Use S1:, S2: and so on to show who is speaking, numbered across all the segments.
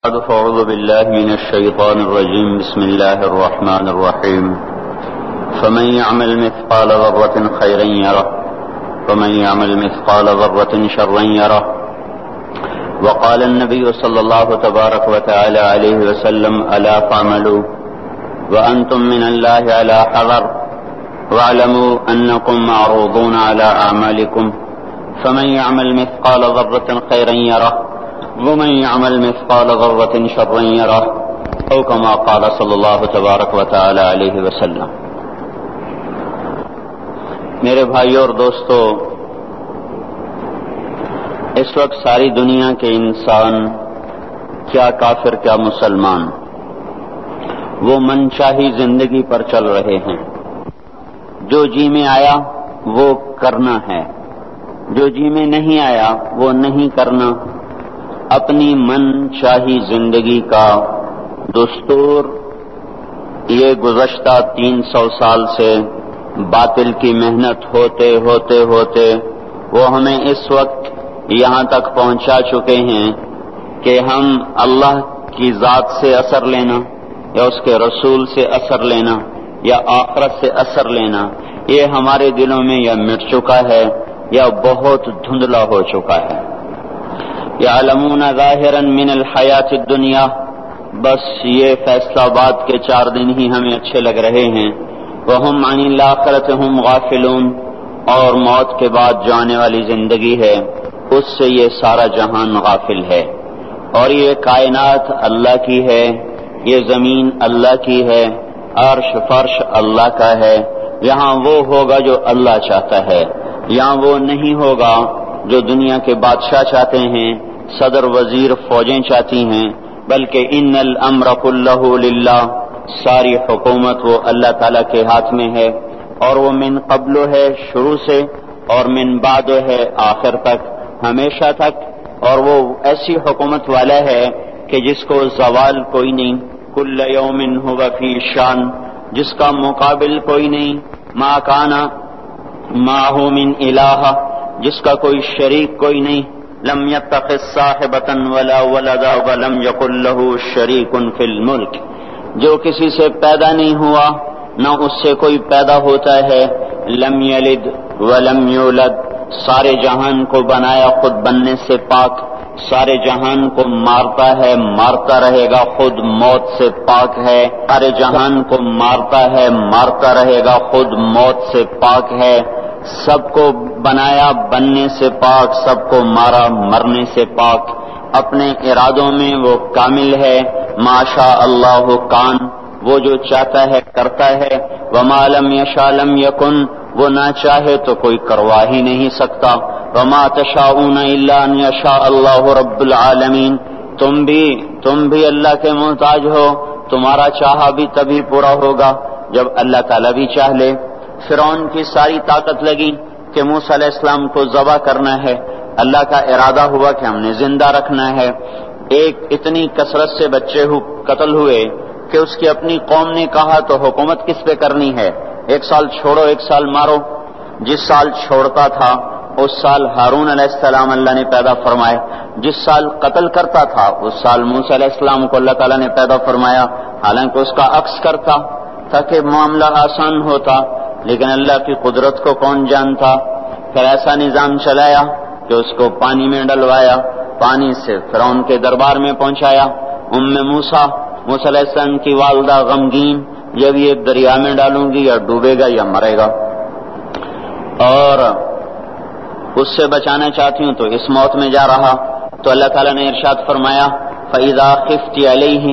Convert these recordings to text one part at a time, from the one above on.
S1: أعوذ بالله من الشيطان الرجيم. بسم الله الرحمن الرحيم. فمن يعمل مثقال ذرة خيرا يره ومن يعمل مثقال ذرة شرا يره. وقال النبي صلى الله تبارك وتعالى عليه وسلم: ألا فاعملوا وأنتم من الله على حذر واعلموا أنكم معروضون على أعمالكم فمن يعمل مثقال ذرة خيرا يره ومن يعمل مثقال ذرة شرا يره او كما قال صلی اللہ تبارک و تعالی علیہ وسلم. میرے بھائیوں اور دوستو، اس وقت ساری دنیا کے انسان، کیا کافر کیا مسلمان، وہ منچاہی زندگی پر چل رہے ہیں. جو جی میں آیا وہ کرنا ہے، جو جی میں نہیں آیا وہ نہیں کرنا. اپنی من چاہی زندگی کا دستور یہ گزشتہ 300 سال سے باطل کی محنت ہوتے ہوتے ہوتے وہ ہمیں اس وقت یہاں تک پہنچا چکے ہیں کہ ہم اللہ کی ذات سے اثر لینا یا اس کے رسول سے اثر لینا یا آخرت سے اثر لینا، یہ ہمارے دلوں میں یا مٹ چکا ہے یا بہت دھندلا ہو چکا ہے. یعلمون ظاہرا من الحیات الدنیا، بس یہ فیصلہ باد کے 4 دن ہی ہمیں اچھے لگ رہے ہیں. وہم عن الآخرۃ ہم غافلون، اور موت کے بعد جو آنے والی زندگی ہے اس سے یہ سارا جہان غافل ہے. اور یہ کائنات اللہ کی ہے، یہ زمین اللہ کی ہے، عرش فرش اللہ کا ہے. یہاں وہ ہوگا جو اللہ چاہتا ہے، یہاں وہ نہیں ہوگا جو دنیا کے بادشاہ چاہتے ہیں، صدر وزیر فوجیں چاہتی ہیں، بلکہ ان الامر کلہ للہ، ساری حکومت وہ اللہ تعالیٰ کے ہاتھ میں ہے. اور وہ من قبل ہے شروع سے، اور من بعد ہے آخر تک، ہمیشہ تک. اور وہ ایسی حکومت والا ہے کہ جس کو زوال کوئی نہیں. کل یوم هو فی شان، جس کا مقابل کوئی نہیں. ما کان معه من الہ، جس کا کوئی شریک کوئی نہیں. لم يتخذ صاحبة ولا ولدا ولم يكن له شريك في الملك، جو کسی سے پیدا نہیں ہوا نہ اس سے کوئی پیدا ہوتا ہے. لم یلد ولم یولد، سارے جہان کو بنایا خود بننے سے پاک، سارے جہان کو مارتا ہے مارتا رہے گا، خود موت سے پاک ہے. سارے جہان کو مارتا ہے مارتا رہے گا، خود موت سے پاک ہے. سب کو بنایا بننے سے پاک، سب کو مارا مرنے سے پاک. اپنے ارادوں میں وہ کامل ہے. ما شاء اللہ کان، وہ جو چاہتا ہے کرتا ہے. وما لم یشاء لم یکن، وہ نہ چاہے تو کوئی کروا ہی نہیں سکتا. وما تشاءون الا ان یشاء اللہ رب العالمین، تم بھی اللہ کے محتاج ہو، تمہارا چاہا بھی تبھی پورا ہوگا جب اللہ تعالیٰ بھی چاہ لے. فرعون کی ساری طاقت لگی کہ موسیٰ علیہ السلام کو ذبح کرنا ہے، اللہ کا ارادہ ہوا کہ ہم نے زندہ رکھنا ہے. ایک اتنی کثرت سے بچے قتل ہوئے کہ اس کی اپنی قوم نے کہا تو حکومت کس پہ کرنی ہے، 1 سال چھوڑو 1 سال مارو. جس سال چھوڑتا تھا اس سال ہارون علیہ السلام اللہ نے پیدا فرمائے، جس سال قتل کرتا تھا اس سال موسیٰ علیہ السلام کو اللہ تعالیٰ نے پیدا فرمایا. حالانکہ اس کا عکس کرتا تاکہ معاملہ آسان ہوتا، لیکن اللہ کی قدرت کو کون جانتا. پھر ایسا نظام چلایا کہ اس کو پانی میں ڈلوایا، پانی سے فرعون کے دربار میں پہنچایا. موسیٰ علیہ السلام کی والدہ غمگین، جب یہ دریا میں ڈالوں گی یا ڈوبے گا یا مرے گا، اور اس سے بچانا چاہتی ہوں تو اس موت میں جا رہا. تو اللہ تعالیٰ نے ارشاد فرمایا: فَإِذَا خِفْتِ عَلَيْهِ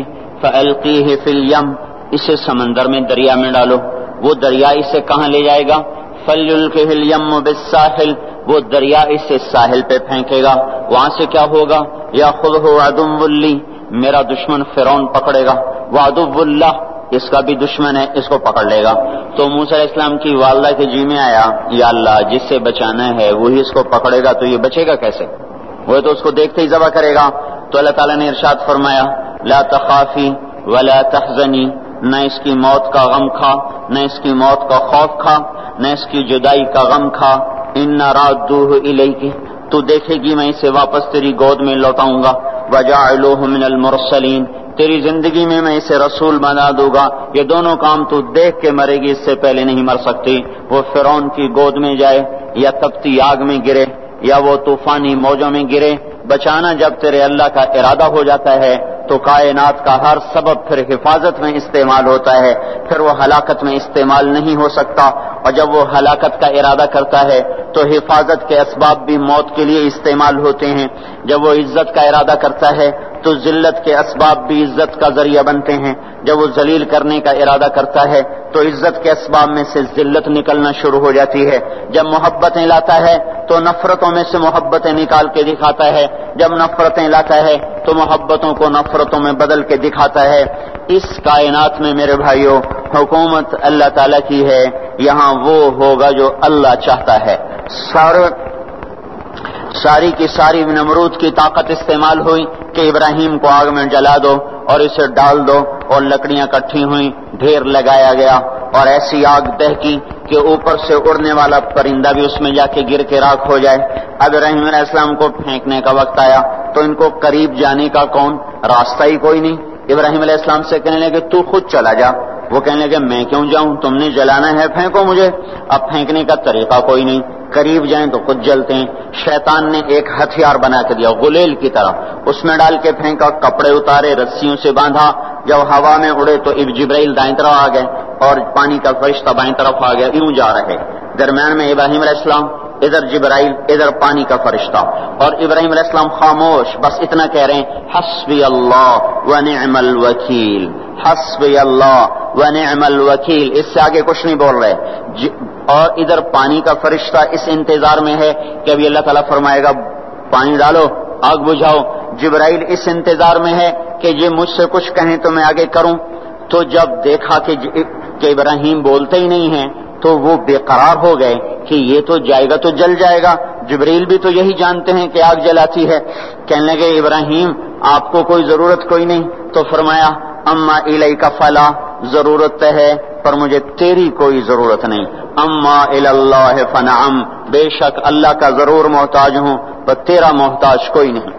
S1: فَأَلْقِيهِ فِي الْيَمِّ، اسے سمندر میں دریا میں ڈالو. وہ دریا اسے کہاں لے جائے گا؟ فَلْيُلْقِهِ الْيَمُّ بِالسَّاحِلِ، وہ دریا اسے ساحل پہ پھینکے گا. وہاں سے کیا ہوگا؟ يَأْخُذْهُ عَدُوٌّ لِّي، میرا دشمن فرعون پکڑے گا. وَعَدُوٌّ لَّهُ، اس کا بھی دشمن ہے، اس کو پکڑ لے گا. تو موسیٰ علیہ السلام کی والدہ کے جی میں آیا: یا اللہ، جس سے بچانا ہے وہی اس کو پکڑے گا تو یہ بچے گا کیسے؟ وہ تو اس کو دیکھتے ہی ذبح کرے گا. تو اللہ تعالیٰ نے ارشاد فرمایا: لا تخافی ولا تحزنی، نہ اس کی موت کا غم کھا، نہ اس کی موت کا خوف کھا، نہ اس کی جدائی کا غم کھا. اِنَّ رَادُّوهُ إِلَيْكِ، تو دیکھے گی میں اسے واپس تیری گود میں لوٹاؤں گا. وجعلوہ من المرسلین، تیری زندگی میں اسے رسول بنا دوں گا۔ یہ دونوں کام تو دیکھ کے مرے گی، اس سے پہلے نہیں مر سکتی۔ وہ فرعون کی گود میں جائے یا تپتی آگ میں گرے یا وہ طوفانی موجوں میں گرے، بچانا جب تیرے اللہ کا ارادہ ہو جاتا ہے تو کائنات کا ہر سبب پھر حفاظت میں استعمال ہوتا ہے، پھر وہ ہلاکت میں استعمال نہیں ہو سکتا۔ اور جب وہ ہلاکت کا ارادہ کرتا ہے تو حفاظت کے اسباب بھی موت کے لیے استعمال ہوتے ہیں۔ جب وہ عزت کا ارادہ کرتا ہے تو ذلت کے اسباب بھی عزت کا ذریعہ بنتے ہیں۔ جب وہ ذلیل کرنے کا ارادہ کرتا ہے تو عزت کے اسباب میں سے ذلت نکلنا شروع ہو جاتی ہے۔ جب محبتیں لاتا ہے تو نفرتوں میں سے محبتیں نکال کے دکھاتا ہے، جب نفرتیں لاتا ہے تو محبتوں کو نفرتوں میں بدل کے دکھاتا ہے۔ اس کائنات میں میرے بھائیوں حکومت اللہ تعالیٰ کی ہے، یہاں وہ ہوگا جو اللہ چاہتا ہے۔ ساری کی ساری نمرود کی طاقت استعمال ہوئی کہ ابراہیم کو آگ میں جلا دو اور اسے ڈال دو، اور لکڑیاں کٹھی ہوئیں، ڈھیر لگایا گیا اور ایسی آگ دہکی کہ اوپر سے اڑنے والا پرندہ بھی اس میں جا کے گر کے راکھ ہو جائے۔ اب ابراہیم علیہ السلام کو پھینکنے کا وقت آیا تو ان کو قریب جانے کا کون راستہ ہی کوئی نہیں۔ ابراہیم علیہ السلام سے کہنے لگے تو خود چلا جا، وہ کہنے لگے میں کیوں جاؤں، تم نے جلانا ہے پھینکو مجھے۔ اب پھینکنے کا طریقہ کوئی نہیں، قریب جائیں تو خود جلتے ہیں۔ شیطان نے ایک ہتھیار بنا کے دیا غلیل کی طرح، اس میں ڈال کے پھینکا، کپڑے اتارے، رسیوں سے باندھا، جب ہوا میں اڑے تو جبرائیل دائیں طرف آ گئے اور پانی کا فرشتہ بائیں طرف آ گیا، یوں جا رہے۔ درمیان میں ابراہیم علیہ السلام، ادھر جبرائیل، ادھر پانی کا فرشتہ، اور ابراہیم علیہ السلام خاموش، بس اتنا کہہ رہے ہیں حسبی اللہ ونعم الوکیل، حسبی اللہ ونعم الوکیل، اس سے آگے کچھ نہیں بول رہے۔ اور ادھر پانی کا فرشتہ اس انتظار میں ہے کہ ابھی اللہ تعالیٰ فرمائے گا پانی ڈالو، آگ بجھاؤ۔ جبرائیل اس انتظار میں ہے کہ یہ مجھ سے کچھ کہیں تو میں آگے کروں۔ تو جب دیکھا کہ ابراہیم بولتے ہی نہیں ہیں تو وہ بے قرار ہو گئے کہ یہ تو جائے گا تو جل جائے گا، جبرائیل بھی تو یہی جانتے ہیں کہ آگ جلاتی ہے۔ کہنے لگے ابراہیم آپ کو کوئی ضرورت کوئی نہیں، تو فرمایا اما الیک فلا، ضرورت ہے پر مجھے تیری کوئی ضرورت نہیں۔ اما الی اللہ فنعم، بے شک اللہ کا ضرور محتاج ہوں پر تیرا محتاج کوئی نہیں۔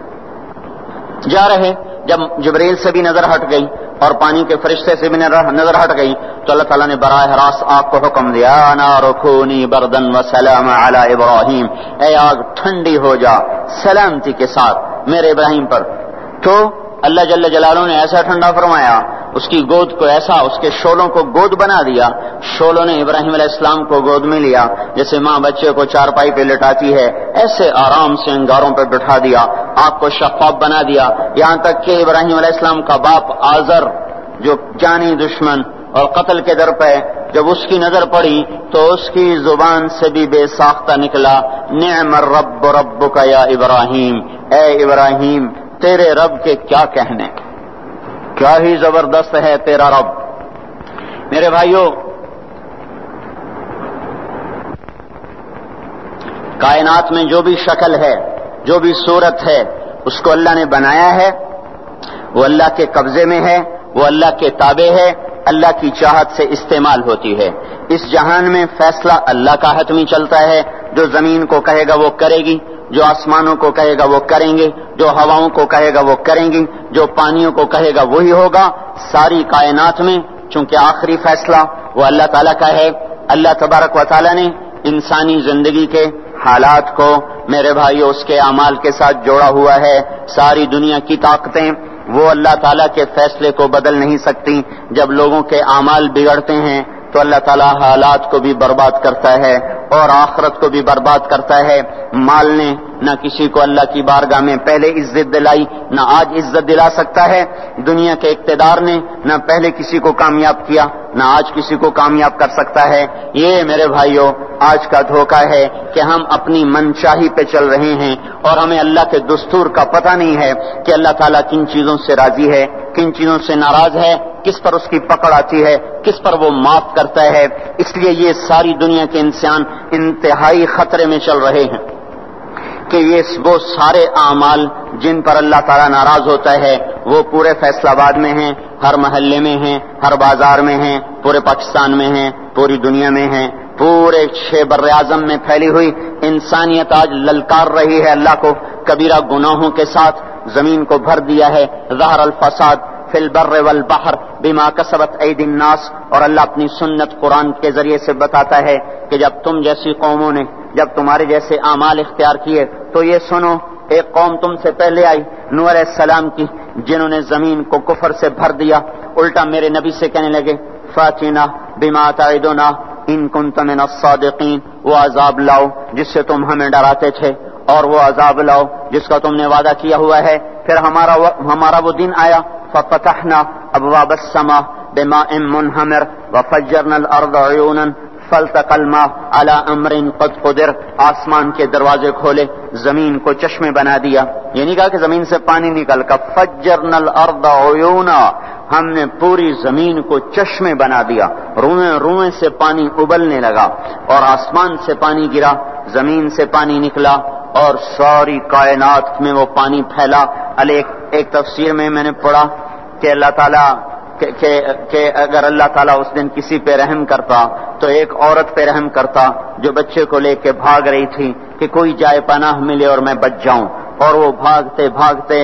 S1: جا رہے، جب جبرائیل سے بھی نظر ہٹ گئی اور پانی کے فرشتے سے بھی نظر ہٹ گئی تو اللہ تعالیٰ نے براہ راست آگ کو حکم دیا نار کونی بردن وسلام علی ابراہیم، اے آگ ٹھنڈی ہو جا سلامتی کے ساتھ میرے ابراہیم پر۔ تو اللہ جل جلالہ نے ایسا ٹھنڈا فرمایا، اس کی گود کو ایسا، اس کے شولوں کو گود بنا دیا، شولوں نے ابراہیم علیہ السلام کو گود میں لیا، جیسے ماں بچے کو چارپائی پہ لٹاتی ہے ایسے آرام سے انگاروں پہ بٹھا دیا، آگ کو شفاف بنا دیا، یہاں تک کہ ابراہیم علیہ السلام کا باپ آزر جو جانی دشمن اور قتل کے در پہ، جب اس کی نظر پڑی تو اس کی زبان سے بھی بے ساختہ نکلا نعم الرب ربک یا ابراہیم، اے ابراہیم تیرے رب کے کیا کہنے، کیا ہی زبردست ہے تیرا رب۔ میرے بھائیوں، کائنات میں جو بھی شکل ہے، جو بھی صورت ہے، اس کو اللہ نے بنایا ہے، وہ اللہ کے قبضے میں ہے، وہ اللہ کے تابع ہے، اللہ کی چاہت سے استعمال ہوتی ہے۔ اس جہان میں فیصلہ اللہ کا حتمی چلتا ہے، جو زمین کو کہے گا وہ کرے گی، جو آسمانوں کو کہے گا وہ کریں گے، جو ہواؤں کو کہے گا وہ کریں گی، جو پانیوں کو کہے گا وہی ہوگا۔ ساری کائنات میں چونکہ آخری فیصلہ وہ اللہ تعالیٰ کا ہے، اللہ تبارک و تعالیٰ نے انسانی زندگی کے حالات کو میرے بھائیو اس کے اعمال کے ساتھ جوڑا ہوا ہے۔ ساری دنیا کی طاقتیں وہ اللہ تعالیٰ کے فیصلے کو بدل نہیں سکتی۔ جب لوگوں کے اعمال بگڑتے ہیں تو اللہ تعالیٰ حالات کو بھی برباد کرتا ہے اور آخرت کو بھی برباد کرتا ہے۔ مال نے نہ کسی کو اللہ کی بارگاہ میں پہلے عزت دلائی، نہ آج عزت دلا سکتا ہے۔ دنیا کے اقتدار نے نہ پہلے کسی کو کامیاب کیا، نہ آج کسی کو کامیاب کر سکتا ہے۔ یہ میرے بھائیوں آج کا دھوکہ ہے کہ ہم اپنی منشاہی پہ چل رہے ہیں اور ہمیں اللہ کے دستور کا پتہ نہیں ہے کہ اللہ تعالیٰ کن چیزوں سے راضی ہے، کن چیزوں سے ناراض ہے، کس پر اس کی پکڑ آتی ہے، کس پر وہ معاف کرتا ہے۔ اس لیے یہ ساری دنیا کے انسان انتہائی خطرے میں چل رہے ہیں کہ یہ وہ سارے اعمال جن پر اللہ تعالیٰ ناراض ہوتا ہے وہ پورے فیصلہ آباد میں ہیں، ہر محلے میں ہیں، ہر بازار میں ہیں، پورے پاکستان میں ہیں، پوری دنیا میں ہیں، پورے 6 بر اعظم میں پھیلی ہوئی انسانیت آج للکار رہی ہے اللہ کو کبیرہ گناہوں کے ساتھ، زمین کو بھر دیا ہے. ظہر الفساد فی البر والبحر بما کسبت ایدی الناس. اور اللہ اپنی سنت قرآن کے ذریعے سے بتاتا ہے کہ جب تم جیسی قوموں نے جب تمہارے جیسے اعمال اختیار کیے تو یہ سنو ایک قوم تم سے پہلے آئی نوح علیہ السلام کی جنہوں نے زمین کو کفر سے بھر دیا. الٹا میرے نبی سے کہنے لگے فاتنا بما تعدنا ان کنت من الصادقین. وہ عذاب لاؤ جس سے تم ہمیں ڈراتے تھے اور وہ عذاب لاؤ جس کا تم نے وعدہ کیا ہوا ہے. پھر ہمارا وہ دن آیا ففتحنا ابواب السماء بماء منہمر وفجرنا الارض عیونا فالتقى الماء على امر قد قدر. آسمان کے دروازے کھولے زمین کو چشمے بنا دیا. یہ نہیں کہا کہ زمین سے پانی نکل کر فجرنا الارض عیونا ہم نے پوری زمین کو چشمے بنا دیا. روئیں روئیں سے پانی ابلنے لگا اور آسمان سے پانی گرا زمین سے پانی نکلا اور ساری کائنات میں وہ پانی پھیلا. ایک تفسیر میں نے پڑھا کہ اللہ تعالیٰ کہ اگر اللہ تعالیٰ اس دن کسی پہ رحم کرتا تو ایک عورت پہ رحم کرتا جو بچے کو لے کے بھاگ رہی تھی کہ کوئی جائے پناہ ملے اور میں بچ جاؤں. اور وہ بھاگتے بھاگتے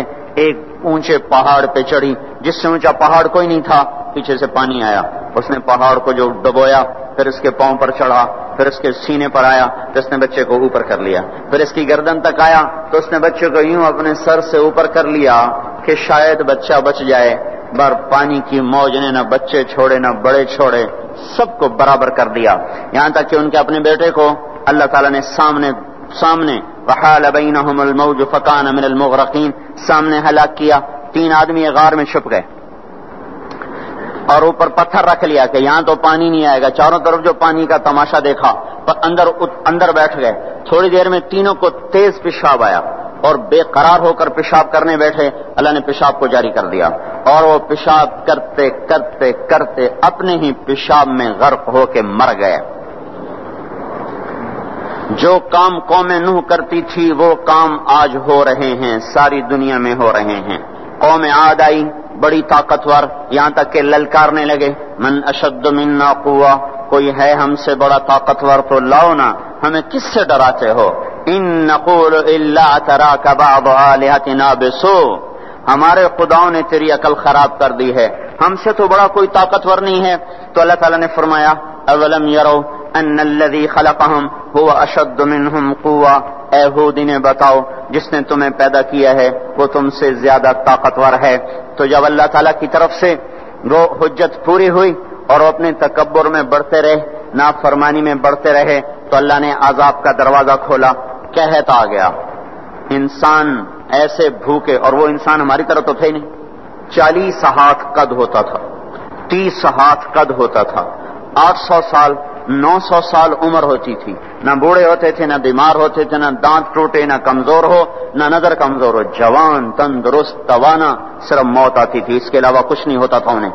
S1: ایک اونچے پہاڑ پہ چڑھی جس سے اونچا پہاڑ کوئی نہیں تھا. پیچھے سے پانی آیا اس نے پہاڑ کو جو ڈبویا پھر اس کے پاؤں پر چڑھا پھر اس کے سینے پر آیا تو اس نے بچے کو اوپر کر لیا. پھر اس کی گردن تک آیا تو اس نے بچے کو یوں اپنے سر سے اوپر کر لیا کہ شاید بچہ بچ جائے. بار پانی کی موج نے نہ بچے چھوڑے نہ بڑے چھوڑے سب کو برابر کر دیا. یہاں تک کہ ان کے اپنے بیٹے کو اللہ تعالیٰ نے سامنے وحال بینہم الموج فکان من المغرقین سامنے ہلاک کیا. 3 آدمی غار میں چھپ گئے اور اوپر پتھر رکھ لیا کہ یہاں تو پانی نہیں آئے گا. چاروں طرف جو پانی کا تماشا دیکھا پر اندر بیٹھ گئے. تھوڑی دیر میں تینوں کو تیز پیشاب آیا اور بے قرار ہو کر پیشاب کرنے بیٹھے. اللہ نے پیشاب کو جاری کر دیا اور وہ پیشاب کرتے کرتے کرتے اپنے ہی پیشاب میں غرق ہو کے مر گئے. جو کام قوم نوح کرتی تھی وہ کام آج ہو رہے ہیں ساری دنیا میں ہو رہے ہیں. قوم عاد آئی بڑی طاقتور یہاں تک کہ للکارنے لگے من اشد منا قوہ کوئی ہے ہم سے بڑا طاقتور تو لاؤ نا ہمیں کس سے ڈراتے ہو. ان نقول الا تراک بعض آلہتنا بسوء ہمارے خداؤں نے تیری عقل خراب کر دی ہے ہم سے تو بڑا کوئی طاقتور نہیں ہے. تو اللہ تعالیٰ نے فرمایا اولم یروا ان الذی خلقہم هو اشد منہم قوہ. اے ہود انہیں بتاؤ جس نے تمہیں پیدا کیا ہے وہ تم سے زیادہ طاقتور ہے. تو جب اللہ تعالیٰ کی طرف سے وہ حجت پوری ہوئی اور وہ اپنے تکبر میں بڑھتے رہے نافرمانی میں بڑھتے رہے تو اللہ نے عذاب کا دروازہ کھولا. قحط آ گیا. انسان ایسے بھوکے اور وہ انسان ہماری طرح تو تھے نہیں. 40 ہاتھ قد ہوتا تھا 30 ہاتھ قد ہوتا تھا. 800 سال 900 سال عمر ہوتی تھی. نہ بوڑھے ہوتے تھے نہ بیمار ہوتے تھے نہ دانت ٹوٹے نہ کمزور ہو نہ نظر کمزور ہو. جوان تندرست توانا صرف موت آتی تھی اس کے علاوہ کچھ نہیں ہوتا تھا انہیں.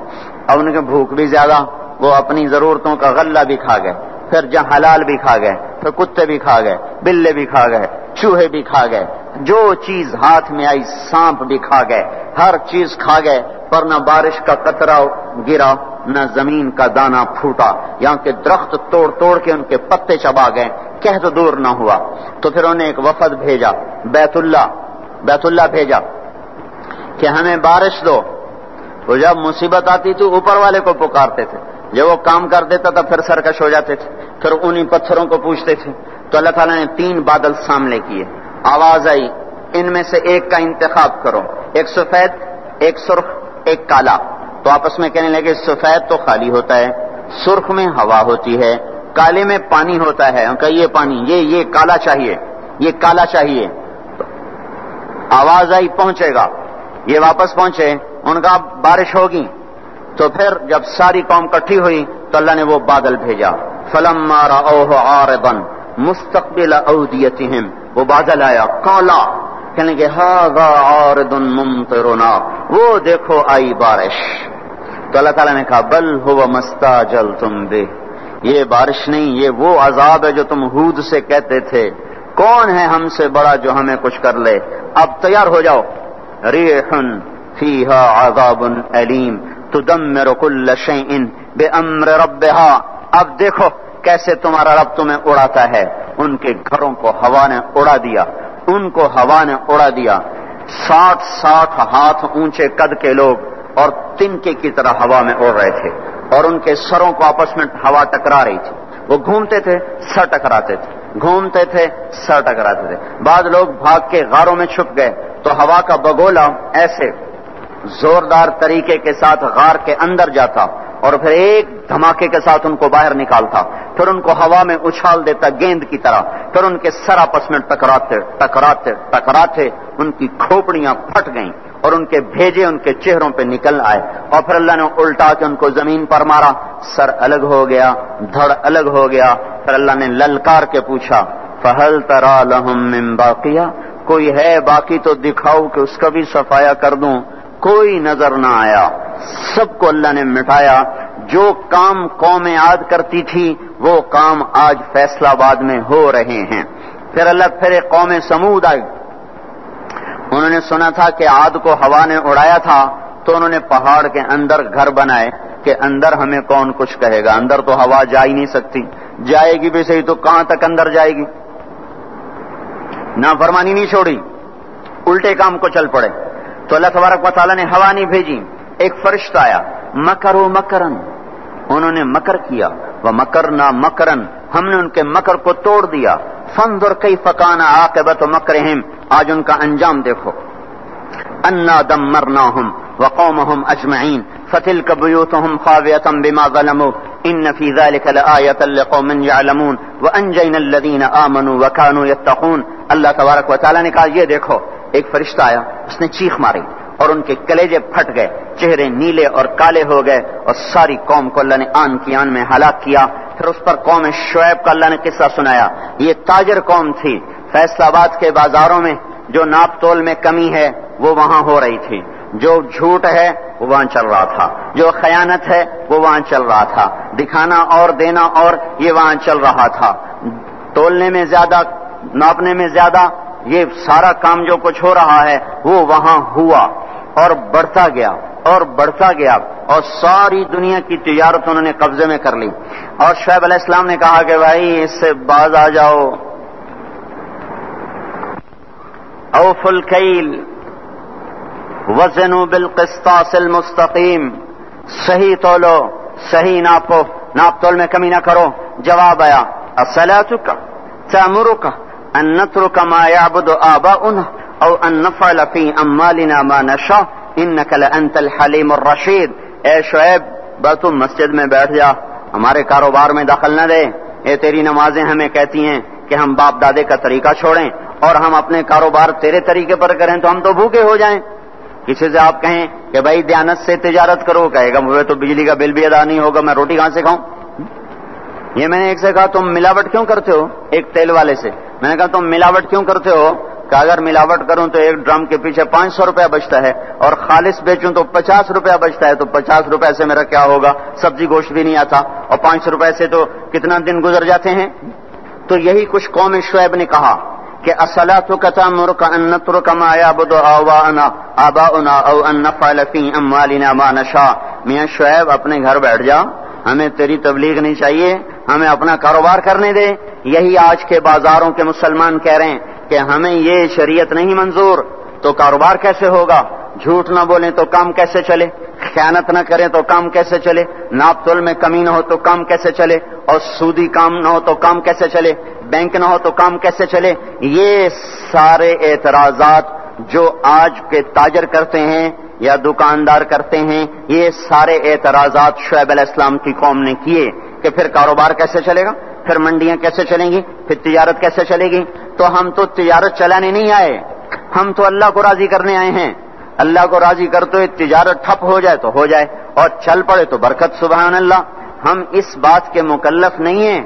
S1: اب ان کے بھوک بھی زیادہ وہ اپنی ضرورتوں کا غلہ بھی کھا گئے پھر جہاں حلال بھی کھا گئے پھر کتے بھی کھا گئے بلے بھی کھا گئے چوہے بھی کھا گئے جو چیز ہاتھ میں آئی سانپ بھی کھا گئے ہر چیز کھا گئے پر نہ بارش کا قطرہ گرا نہ زمین کا دانہ پھوٹا. یہاں کے درخت توڑ توڑ کے ان کے پتے چبا گئے قحط دور نہ ہوا. تو پھر انہوں نے ایک وفد بھیجا بیت اللہ بھیجا کہ ہمیں بارش دو. تو جب مصیبت آتی تو اوپر والے کو پکارتے تھے جب وہ کام کر دیتا تھا پھر سرکش ہو جاتے تھے پھر انہی پتھروں کو پوچھتے تھے. تو اللہ تعالیٰ نے 3 بادل سامنے کیے. آواز آئی ان میں سے ایک کا انتخاب کرو ایک سفید ایک سرخ ایک کالا. تو آپس میں کہنے لگے سفید تو خالی ہوتا ہے سرخ میں ہوا ہوتی ہے کالے میں پانی ہوتا ہے. ان کا یہ پانی یہ کالا چاہیے یہ کالا چاہیے. آواز آئی پہنچے گا یہ واپس پہنچے ان کا بارش ہوگی. تو پھر جب ساری قوم کٹھی ہوئی تو اللہ نے وہ بادل بھیجا. فلما رأوه عارضا مستقبل اودیتهم وہ بادل آیا کالا کہنے کہ ھذا عارض ممطرنا وہ دیکھو آئی بارش. تو اللہ تعالیٰ نے کہا بل هو ما استعجلتم به یہ بارش نہیں یہ وہ عذاب ہے جو تم ہود سے کہتے تھے. کون ہے ہم سے بڑا جو ہمیں کچھ کر لے. اب تیار ہو جاؤ. ریح فیہا عذاب علیم تدمر کل شیء بامر ربها. اب دیکھو کیسے تمہارا رب تمہیں اڑاتا ہے. ان کے گھروں کو ہوا نے اڑا دیا 60 ہاتھ اونچے قد کے لوگ اور تنکے کی طرح ہوا میں اڑ رہے تھے اور ان کے سروں کو آپس میں ہوا ٹکرا رہی تھی. وہ گھومتے تھے سر ٹکراتے تھے، گھومتے تھے سر ٹکراتے تھے. بعض لوگ بھاگ کے غاروں میں چھپ گئے تو ہوا کا بگولا ایسے زوردار طریقے کے ساتھ غار کے اندر جاتا اور پھر ایک دھماکے کے ساتھ ان کو باہر نکالتا، پھر ان کو ہوا میں اچھال دیتا گیند کی طرح، پھر ان کے سر آپس میں ٹکراتے ٹکراتے ٹکراتے ان کی کھوپڑیاں پھٹ گئیں اور ان کے بھیجے ان کے چہروں پہ نکل آئے اور پھر اللہ نے الٹا کے ان کو زمین پر مارا، سر الگ ہو گیا، دھڑ الگ ہو گیا. پھر اللہ نے للکار کے پوچھا فَهَلْ تَرَى لَهُم مِّن بَاقِيَةٍ، کوئی ہے باقی تو دکھاؤ کہ اس کا بھی صفایا کر دوں. کوئی نظر نہ آیا، سب کو اللہ نے مٹایا. جو کام قوم عاد کرتی تھی وہ کام آج فیصلہ آباد میں ہو رہے ہیں. پھر ایک قوم سمود آئی. انہوں نے سنا تھا کہ عاد کو ہوا نے اڑایا تھا تو انہوں نے پہاڑ کے اندر گھر بنائے کہ اندر ہمیں کون کچھ کہے گا، اندر تو ہوا جا ہی نہیں سکتی، جائے گی بھی صحیح تو کہاں تک اندر جائے گی. نافرمانی نہیں چھوڑی، الٹے کام کو چل پڑے. تو اللہ تبارک و تعالیٰ نے ہوا نہیں بھیجی، ایک فرشتہ آیا. مکروا مکرن، انہوں نے مکر کیا. ومکرنا مکرن، ہم نے ان کے مکر کو توڑ دیا. فانظر کیف کان عاقبۃ مکرہم، آج ان کا انجام دیکھو. انا دمرناہم وقومہم اجمعین فتلک بیوتہم خاویۃ بما ظلموا ان فی ذلک لآیۃ لقوم یعلمون وانجینا الذین آمنوا وکانوا یتقون. اللہ تبارک و تعالیٰ نے کہا یہ دیکھو، ایک فرشتہ آیا، اس نے چیخ ماری اور ان کے کلیجے پھٹ گئے، چہرے نیلے اور کالے ہو گئے اور ساری قوم کو اللہ نے آن کی آن میں ہلاک کیا. پھر اس پر قوم شعیب کا اللہ نے قصہ سنایا. یہ تاجر قوم تھی، فیصل آباد کے بازاروں میں جو ناپ تول میں کمی ہے وہ وہاں ہو رہی تھی، جو جھوٹ ہے وہ وہاں چل رہا تھا، جو خیانت ہے وہ وہاں چل رہا تھا، دکھانا اور دینا اور یہ وہاں چل رہا تھا. تولنے میں زیادہ، ناپنے میں زیادہ، یہ سارا کام جو کچھ ہو رہا ہے وہ وہاں ہوا اور بڑھتا گیا اور بڑھتا گیا اور ساری دنیا کی تجارت انہوں نے قبضے میں کر لی. اور شعیب علیہ السلام نے کہا کہ بھائی اس سے باز آ جاؤ. اوفوا الکیل وزنوا بالقسطاس المستقیم، صحیح تولو، صحیح ناپو، ناپ تول میں کمی نہ کرو. جواب آیا اصلاتک تأمرک ان نترک ما یعبد آباؤنا او ان نفعل فی اموالنا ما نشاء انک لانت الحلیم الرشید. اے شعیب بس تم مسجد میں بیٹھ جا، ہمارے کاروبار میں دخل نہ دے. اے تیری نمازیں ہمیں کہتی ہیں کہ ہم باپ دادے کا طریقہ چھوڑیں اور ہم اپنے کاروبار تیرے طریقے پر کریں تو ہم تو بھوکے ہو جائیں. کسی سے آپ کہیں کہ بھائی دیانت سے تجارت کرو، کہے گا مجھے تو بجلی کا بل بھی ادا نہیں ہوگا، میں روٹی کہاں سے کھاؤں. یہ میں نے ایک سے کہا تم ملاوٹ کیوں کرتے ہو، ایک تیل والے سے میں نے کہا تم ملاوٹ کیوں کرتے ہو، کہ اگر ملاوٹ کروں تو ایک ڈرم کے پیچھے 500 روپیہ بچتا ہے اور خالص بیچوں تو 50 روپیہ بچتا ہے، تو 50 روپے سے میرا کیا ہوگا، سبزی گوشت بھی نہیں آتا اور 500 روپے سے تو کتنا دن گزر جاتے ہیں. تو یہی کچھ قوم شعیب نے کہا کہ اصلاتک تأمرک ان نترک ما یعبد آباؤنا او ان نفعل فی اموالنا ما نشاء. میاں شعیب اپنے گھر بیٹھ جا، ہمیں تیری تبلیغ نہیں چاہیے، ہمیں اپنا کاروبار کرنے دے. یہی آج کے بازاروں کے مسلمان کہہ رہے ہیں کہ ہمیں یہ شریعت نہیں منظور، تو کاروبار کیسے ہوگا، جھوٹ نہ بولیں تو کام کیسے چلے، خیانت نہ کریں تو کام کیسے چلے، ناپ تول میں کمی نہ ہو تو کام کیسے چلے، اور سودی کام نہ ہو تو کام کیسے چلے، بینک نہ ہو تو کام کیسے چلے. یہ سارے اعتراضات جو آج کے تاجر کرتے ہیں یا دکاندار کرتے ہیں، یہ سارے اعتراضات شعیب علیہ السلام کی قوم نے کیے کہ پھر کاروبار کیسے چلے گا، پھر منڈیاں کیسے چلیں گی، پھر تجارت کیسے چلے گی. تو ہم تو تجارت چلانے نہیں آئے، ہم تو اللہ کو راضی کرنے آئے ہیں. اللہ کو راضی کرتے ہوئے تجارت ٹھپ ہو جائے تو ہو جائے اور چل پڑے تو برکت. سبحان اللہ. ہم اس بات کے مکلف نہیں ہیں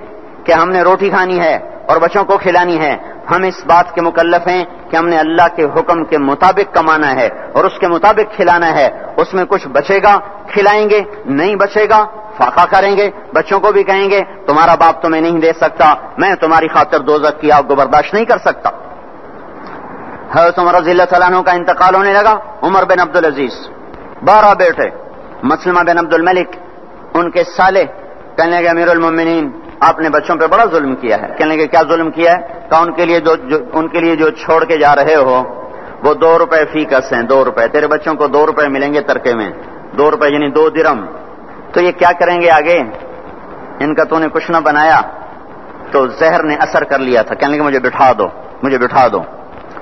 S1: کہ ہم نے روٹی کھانی ہے اور بچوں کو کھلانی ہے. ہم اس بات کے مکلف ہیں کہ ہم نے اللہ کے حکم کے مطابق کمانا ہے اور اس کے مطابق کھلانا ہے. اس میں کچھ بچے گا کھلائیں گے، نہیں بچے گا فاقہ کریں گے. بچوں کو بھی کہیں گے تمہارا باپ تمہیں نہیں دے سکتا، میں تمہاری خاطر دوزخ کی آگ کو برداشت نہیں کر سکتا. حضرت عمر رضی اللہ تعالیٰ عنہ کا انتقال ہونے لگا. عمر بن عبدالعزیز 12 بیٹے، مسلمہ بن عبد الملک ان کے سالے، کہنے لگے امیر المومنین آپ نے بچوں پہ بڑا ظلم کیا ہے. کہنے لگے کیا ظلم کیا ہے؟ کہ ان کے لیے جو چھوڑ کے جا رہے ہو وہ 2 روپے فی کس ہیں، 2 روپے، تیرے بچوں کو 2 روپے ملیں گے ترکے میں، 2 روپے یعنی 2 درہم، تو یہ کیا کریں گے آگے؟ ان کا تو نے کچھ نہ بنایا، تو زہر نے اثر کر لیا تھا، کہنے لگے مجھے بٹھا دو، مجھے بٹھا دو،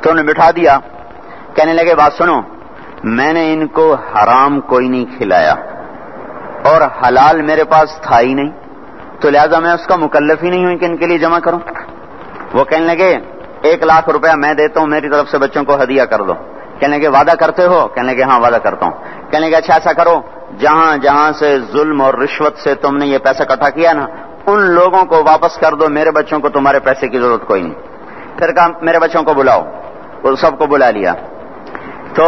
S1: تو انہیں بٹھا دیا، کہنے لگے بات سنو، میں نے ان کو حرام کوئی نہیں کھلایا اور حلال میرے پاس تھا ہی نہیں، تو لہذا میں اس کا مکلف ہی نہیں ہوں کہ ان کے لیے جمع کروں۔ وہ کہنے لگے 1 لاکھ روپیہ میں دیتا ہوں، میری طرف سے بچوں کو ہدیہ کر دو۔ کہنے لگے وعدہ کرتے ہو؟ کہنے لگے ہاں وعدہ کرتا ہوں۔ کہنے لگے اچھا ایسا کرو، جہاں جہاں سے ظلم اور رشوت سے تم نے یہ پیسہ اکٹھا کیا نا، ان لوگوں کو واپس کر دو، میرے بچوں کو تمہارے پیسے کی ضرورت کوئی نہیں۔ پھر کہا میرے بچوں کو بلاؤ، وہ سب کو بلا لیا، تو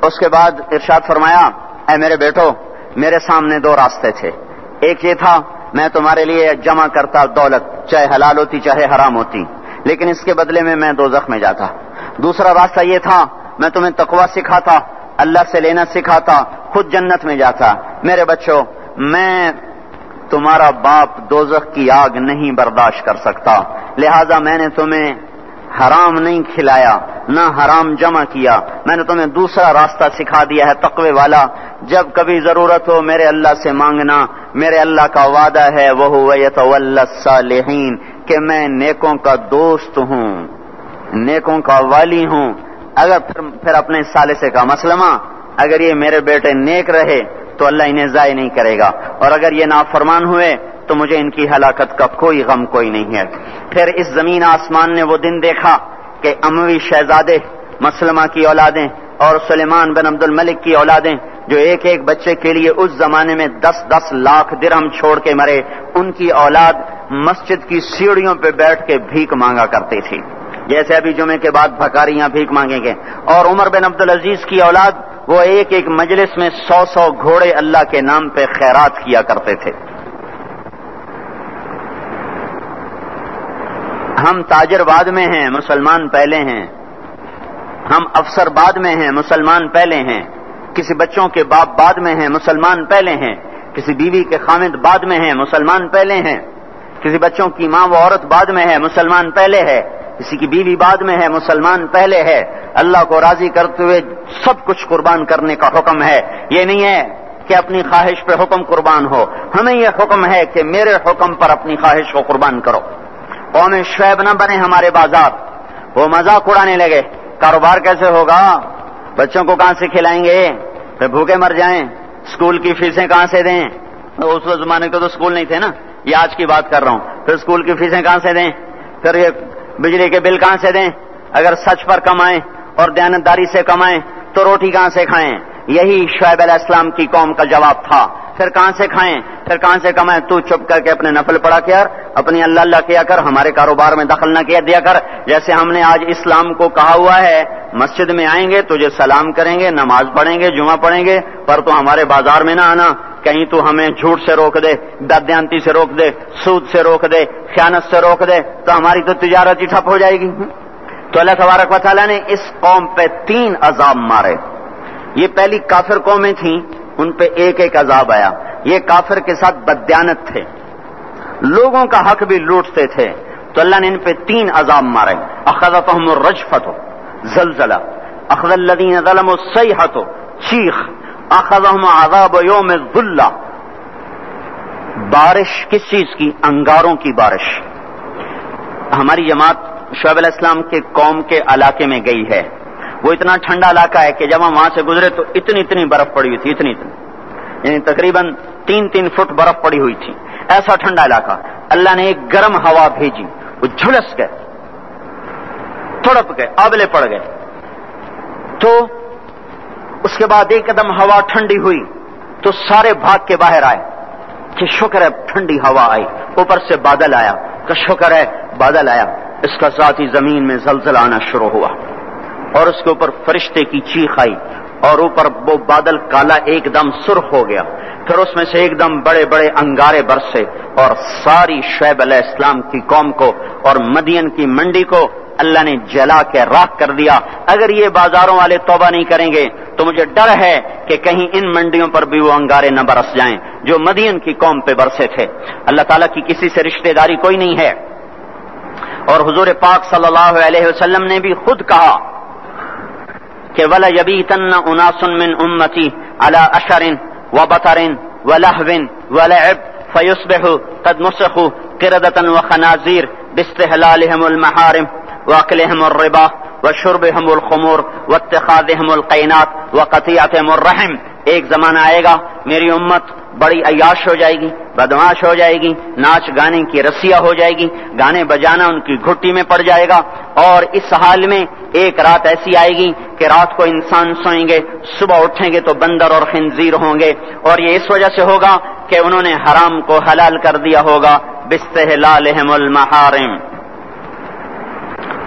S1: اس کے بعد ارشاد فرمایا اے میرے بیٹو، میرے سامنے 2 راستے تھے، ایک یہ تھا میں تمہارے لیے جمع کرتا دولت، چاہے حلال ہوتی چاہے حرام ہوتی، لیکن اس کے بدلے میں دوزخ میں جاتا۔ دوسرا راستہ یہ تھا میں تمہیں تقویٰ سکھاتا، اللہ سے لینا سکھاتا، خود جنت میں جاتا۔ میرے بچوں، میں تمہارا باپ دوزخ کی آگ نہیں برداشت کر سکتا، لہذا میں نے تمہیں حرام نہیں کھلایا، نہ حرام جمع کیا، میں نے تمہیں دوسرا راستہ سکھا دیا ہے تقوی والا، جب کبھی ضرورت ہو میرے اللہ سے مانگنا، میرے اللہ کا وعدہ ہے وَهُوَ يَتَوَلَّى الصَّالِحِينَ کہ میں نیکوں کا دوست ہوں، نیکوں کا والی ہوں۔ اگر پھر اپنے ثالثے کا مسلمہ، اگر یہ میرے بیٹے نیک رہے تو اللہ انہیں ضائع نہیں کرے گا، اور اگر یہ نافرمان ہوئے تو مجھے ان کی ہلاکت کا کوئی غم کوئی نہیں ہے۔ پھر اس زمین آسمان نے وہ دن دیکھا کہ اموی شہزادے مسلمہ کی اولادیں اور سلیمان بن عبد الملک کی اولادیں، جو ایک ایک بچے کے لیے اس زمانے میں 10-10 لاکھ درہم چھوڑ کے مرے، ان کی اولاد مسجد کی سیڑھیوں پہ بیٹھ کے بھیک مانگا کرتی تھی، جیسے ابھی جمعے کے بعد بھکاریاں بھیک مانگیں گے۔ اور عمر بن عبدالعزیز کی اولاد، وہ ایک ایک مجلس میں 100 گھوڑے اللہ کے نام پہ خیرات کیا کرتے تھے۔ ہم تاجر بعد میں ہیں، مسلمان پہلے ہیں، ہم افسر بعد میں ہیں، مسلمان پہلے ہیں، کسی بچوں کے باپ بعد میں ہیں، مسلمان پہلے ہیں، کسی بیوی کے خامد بعد میں ہیں، مسلمان پہلے ہیں، کسی بچوں کی ماں و عورت بعد میں ہے، مسلمان پہلے ہے، کسی کی بیوی بعد میں ہے، مسلمان پہلے ہے۔ اللہ کو راضی کرتے ہوئے سب کچھ قربان کرنے کا حکم ہے، یہ نہیں ہے کہ اپنی خواہش پہ حکم قربان ہو، ہمیں یہ حکم ہے کہ میرے حکم پر اپنی خواہش کو قربان کرو۔ قوم شعیب نہ بنے ہمارے بازار، وہ مذاق اڑانے لگے، کاروبار کیسے ہوگا، بچوں کو کہاں سے کھلائیں گے، پھر بھوکے مر جائیں، اسکول کی فیسیں کہاں سے دیں، اس زمانے کے تو اسکول نہیں تھے نا، یہ آج کی بات کر رہا ہوں، پھر اسکول کی فیسیں کہاں سے دیں، پھر یہ بجلی کے بل کہاں سے دیں، اگر سچ پر کمائیں اور دیانتداری سے کمائیں تو روٹی کہاں سے کھائیں، یہی شعیب علیہ السلام کی قوم کا جواب تھا۔ پھر کہاں سے کھائیں، پھر کہاں سے کمائیں، تو چپ کر کے اپنے نفل پڑھا کر، اپنی اللہ اللہ کیا کر، ہمارے کاروبار میں دخل نہ کیا دیا کر، جیسے ہم نے آج اسلام کو کہا ہوا ہے مسجد میں آئیں گے تجھے سلام کریں گے، نماز پڑھیں گے، جمعہ پڑھیں گے، پر تو ہمارے بازار میں نہ آنا، کہیں تو ہمیں جھوٹ سے روک دے، بددیانتی سے روک دے، سود سے روک دے، خیانت سے روک دے، تو ہماری تو تجارت ہی ٹھپ ہو جائے گی۔ تو اللہ تبارک و تعالیٰ نے اس قوم پہ 3 عذاب مارے۔ یہ پہلی کافر قومیں تھیں، ان پہ ایک ایک عذاب آیا۔ یہ کافر کے ساتھ بددیانت تھے، لوگوں کا حق بھی لوٹتے تھے، تو اللہ نے ان پہ 3 عذاب مارے۔ اخذتهم الرجفۃ، زلزلہ، اخذ الذین ظلموا الصیحۃ، چیخ، اخذهم عذاب یوم الذلہ، بارش کس چیز کی؟ انگاروں کی بارش۔ ہماری جماعت شعیب علیہ السلام کے قوم کے علاقے میں گئی ہے، وہ اتنا ٹھنڈا علاقہ ہے کہ جب ہم وہاں سے گزرے تو اتنی برف پڑی ہوئی تھی، اتنی یعنی تقریباً 3 فٹ برف پڑی ہوئی تھی، ایسا ٹھنڈا علاقہ۔ اللہ نے ایک گرم ہوا بھیجی، وہ جھلس گئے، تڑپ گئے، آبلے پڑ گئے، تو اس کے بعد ایک قدم ہوا ٹھنڈی ہوئی تو سارے بھاگ کے باہر آئے کہ شکر ہے ٹھنڈی ہوا آئی، اوپر سے بادل آیا کہ شکر ہے بادل آیا، اس کا ذاتی زمین میں زلزلہ آنا شروع ہوا، اور اس کے اوپر فرشتے کی چیخ آئی، اور اوپر وہ بادل کالا ایک دم سرخ ہو گیا، پھر اس میں سے ایک دم بڑے بڑے انگارے برسے، اور ساری شعیب علیہ السلام کی قوم کو اور مدین کی منڈی کو اللہ نے جلا کے راکھ کر دیا۔ اگر یہ بازاروں والے توبہ نہیں کریں گے تو مجھے ڈر ہے کہ کہیں ان منڈیوں پر بھی وہ انگارے نہ برس جائیں جو مدین کی قوم پہ برسے تھے۔ اللہ تعالیٰ کی کسی سے رشتہ داری کوئی نہیں ہے، اور حضور پاک صلی اللہ علیہ وسلم نے بھی خود کہا کہ وَلَا يَبِيتَنَّ أُنَاسٌ مِّنْ أُمَّتِي عَلَىٰ أَشَرٍ وَبَطَرٍ وَلَهْوٍ وَلَعِبٍ فَيُصْبِحُوا قَدْ مُسِخُوا قِرَدَةً وَخَنَازِيرَ بِاسْتِحْلَالِهِمُ الْمَحَارِمَ وَأَكْلِهِمُ الرِّبَا وَشُرْبِهِمُ الْخُمُورَ وَاتِّخَاذِهِمُ الْقَيْنَاتَ وَقَطِيعَتِهِمُ الرَّحِمَ. ایک زمانہ آئے گا میری امت بڑی عیاش ہو جائے گی، بدمعاش ہو جائے گی، ناچ گانے کی رسیا ہو جائے گی، گانے بجانا ان کی گھٹی میں پڑ جائے گا. اور اس حال میں ایک رات ایسی آئے گی کہ رات کو انسان سوئیں گے، صبح اٹھیں گے تو بندر اور خنزیر ہوں گے. اور یہ اس وجہ سے ہوگا کہ انہوں نے حرام کو حلال کر دیا ہوگا. باستحلالہم المحارم،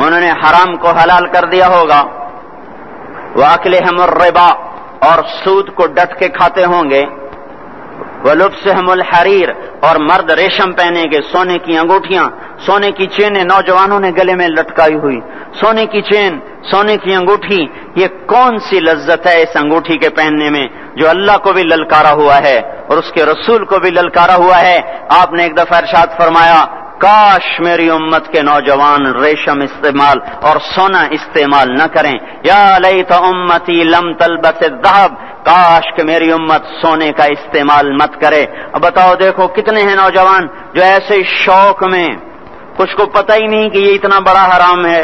S1: انہوں نے حرام کو حلال کر دیا ہوگا. وَأَكْلِهِمُ الرِّبَا، اور سود کو ڈٹ کے کھاتے ہوں گے. وَلُبْسِهِمُ الْحَرِيرَ، اور مرد ریشم پہنیں گے، سونے کی انگوٹھیاں، سونے کی چینیں نوجوانوں نے گلے میں لٹکائی ہوئی. سونے کی چین، سونے کی انگوٹھی، یہ کون سی لذت ہے اس انگوٹھی کے پہننے میں جو اللہ کو بھی للکارا ہوا ہے اور اس کے رسول کو بھی للکارا ہوا ہے. آپ نے ایک دفعہ ارشاد فرمایا کاش میری امت کے نوجوان ریشم استعمال اور سونا استعمال نہ کریں. یا لیت امتی لم تلبس الذهب، کاش کہ میری امت سونے کا استعمال مت کرے. اب بتاؤ دیکھو کتنے ہیں نوجوان جو ایسے شوق میں، کچھ کو پتہ ہی نہیں کہ یہ اتنا بڑا حرام ہے.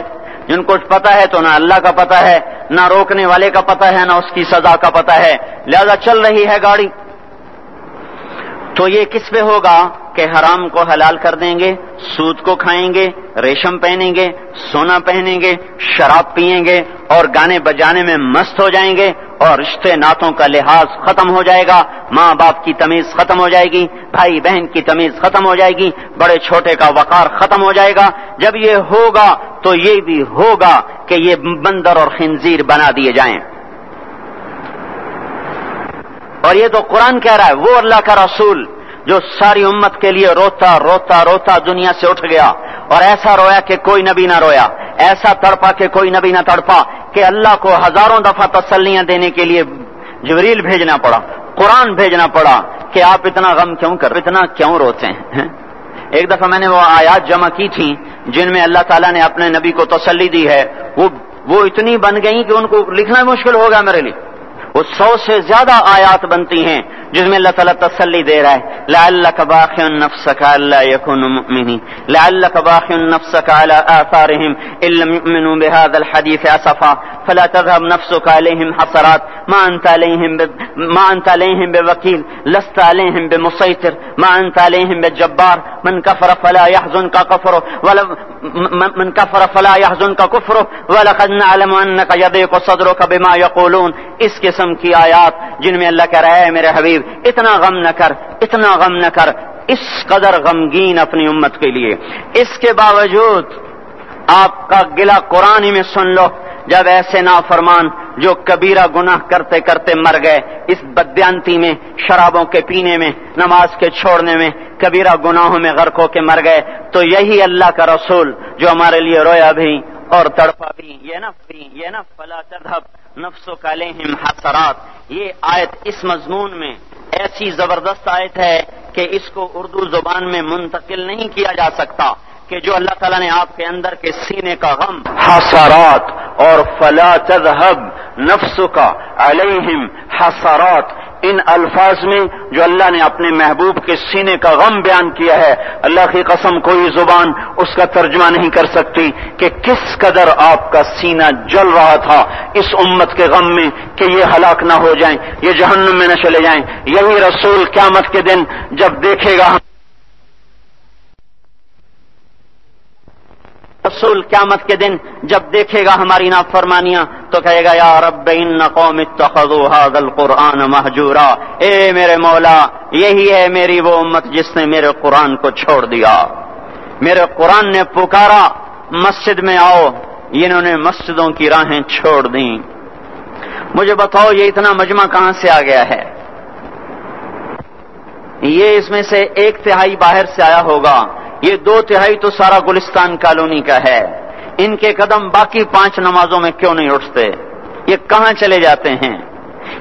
S1: جن کو پتہ ہے تو نہ اللہ کا پتہ ہے، نہ روکنے والے کا پتہ ہے، نہ اس کی سزا کا پتہ ہے، لہذا چل رہی ہے گاڑی. تو یہ کس پہ ہوگا کہ حرام کو حلال کر دیں گے، سود کو کھائیں گے، ریشم پہنیں گے، سونا پہنیں گے، شراب پئیں گے اور گانے بجانے میں مست ہو جائیں گے. اور رشتے ناتوں کا لحاظ ختم ہو جائے گا، ماں باپ کی تمیز ختم ہو جائے گی، بھائی بہن کی تمیز ختم ہو جائے گی، بڑے چھوٹے کا وقار ختم ہو جائے گا. جب یہ ہوگا تو یہ بھی ہوگا کہ یہ بندر اور خنزیر بنا دیے جائیں. اور یہ تو قرآن کہہ رہا ہے، وہ اللہ کا رسول جو ساری امت کے لیے روتا روتا روتا دنیا سے اٹھ گیا اور ایسا رویا کہ کوئی نبی نہ رویا، ایسا تڑپا کہ کوئی نبی نہ تڑپا، کہ اللہ کو ہزاروں دفعہ تسلیاں دینے کے لیے جبریل بھیجنا پڑا، قرآن بھیجنا پڑا کہ آپ اتنا غم کیوں کر، اتنا کیوں روتے ہیں. ایک دفعہ میں نے وہ آیات جمع کی تھی جن میں اللہ تعالیٰ نے اپنے نبی کو تسلی دی ہے، وہ اتنی بن گئی کہ ان کو لکھنا مشکل ہو گیا میرے لیے. وہ 100 سے زیادہ آیات بنتی ہیں جس میں اللہ تعالیٰ تسلی دے رہا ہے. لعلک باخع نفسک الا یکونوا مؤمنین، لعلک باخع نفسک علی آثارهم ان لم یؤمنوا بهذا الحدیث اسفا فلا تذهب نفسك عليهم حسرات ما انت عليهم بوکیل لست عليهم بمسيطر ما انت عليهم بجبار من كفر فلا يحزنك كفره ولقد نعلم انك يضيق صدرك بما يقولون. اس قسم کی آیات جن میں اللہ کہہ رہا ہے میرے حبیب اتنا غم نہ کر، اتنا غم نہ کر، اس قدر غمگین اپنی امت کے لیے. اس کے باوجود آپ کا گلہ قرآن ہی میں سن لو، جب ایسے نافرمان جو کبیرہ گناہ کرتے کرتے مر گئے اس بددیانتی میں، شرابوں کے پینے میں، نماز کے چھوڑنے میں، کبیرہ گناہوں میں غرق ہو کے مر گئے، تو یہی اللہ کا رسول جو ہمارے لیے رویا بھی اور تڑپا بھی. یہ نہ فلا تذهب نفسک علیہم حسرات. یہ آیت اس مضمون میں ایسی زبردست آیت ہے کہ اس کو اردو زبان میں منتقل نہیں کیا جا سکتا کہ جو اللہ تعالیٰ نے آپ کے اندر کے سینے کا غم، حسرات اور فلا تذهب نفسک علیہم حسرات، ان الفاظ میں جو اللہ نے اپنے محبوب کے سینے کا غم بیان کیا ہے، اللہ کی قسم کوئی زبان اس کا ترجمہ نہیں کر سکتی کہ کس قدر آپ کا سینہ جل رہا تھا اس امت کے غم میں کہ یہ ہلاک نہ ہو جائیں، یہ جہنم میں نہ چلے جائیں. یہی رسول قیامت کے دن جب دیکھے گا، رسول قیامت کے دن جب دیکھے گا ہماری نافرمانیاں تو کہے گا یا رب ان قوم اتخذوا هذا القرآن مہجورا. اے میرے مولا، یہی ہے میری وہ امت جس نے میرے قرآن کو چھوڑ دیا. میرے قرآن نے پکارا مسجد میں آؤ، انہوں نے مسجدوں کی راہیں چھوڑ دیں. مجھے بتاؤ یہ اتنا مجمع کہاں سے آ گیا ہے؟ یہ اس میں سے 1/3 باہر سے آیا ہوگا، یہ 2/3 تو سارا گلستان کالونی کا ہے. ان کے قدم باقی 5 نمازوں میں کیوں نہیں اٹھتے؟ یہ کہاں چلے جاتے ہیں؟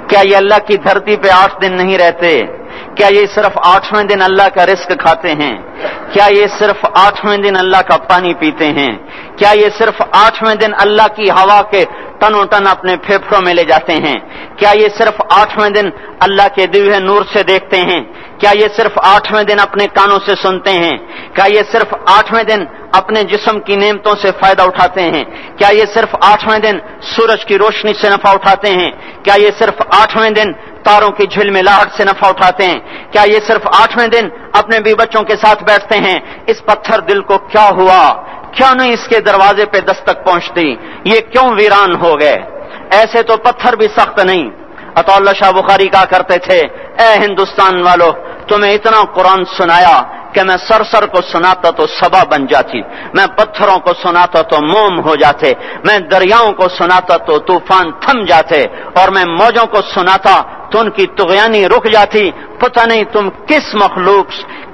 S1: کیا یہ اللہ کی دھرتی پہ 8 دن نہیں رہتے؟ کیا یہ صرف 8ویں دن اللہ کا رزق کھاتے ہیں؟ کیا یہ صرف 8ویں دن اللہ کا پانی پیتے ہیں؟ کیا یہ صرف 8ویں دن اللہ کی ہوا کے ٹنوں ٹن اپنے پھیپھڑوں میں لے جاتے ہیں؟ کیا یہ صرف 8ویں دن اللہ کے دیے نور سے دیکھتے ہیں؟ کیا یہ صرف 8ویں دن اپنے کانوں سے سنتے ہیں؟ کیا یہ صرف 8ویں دن اپنے جسم کی نعمتوں سے فائدہ اٹھاتے ہیں؟ کیا یہ صرف 8ویں دن سورج کی روشنی سے نفع اٹھاتے ہیں؟ کیا یہ صرف 8ویں دن تاروں کی جھلملاہٹ سے نفع اٹھاتے ہیں؟ کیا یہ صرف 8ویں دن اپنے بیوی بچوں کے ساتھ بیٹھتے ہیں؟ اس پتھر دل کو کیا ہوا؟ کیا نہیں اس کے دروازے پہ دستک پہنچتی؟ یہ کیوں ویران ہو گئے؟ ایسے تو پتھر بھی سخت نہیں۔ عطا اللہ شاہ بخاری کہا کرتے تھے، اے ہندوستان والو، تمہیں اتنا قرآن سنایا کہ میں سر کو سناتا تو صبا بن جاتی، میں پتھروں کو سناتا تو موم ہو جاتے، میں دریاؤں کو سناتا تو طوفان تھم جاتے، اور میں موجوں کو سناتا تو ان کی طغیانی رک جاتی۔ پتہ نہیں تم کس مخلوق،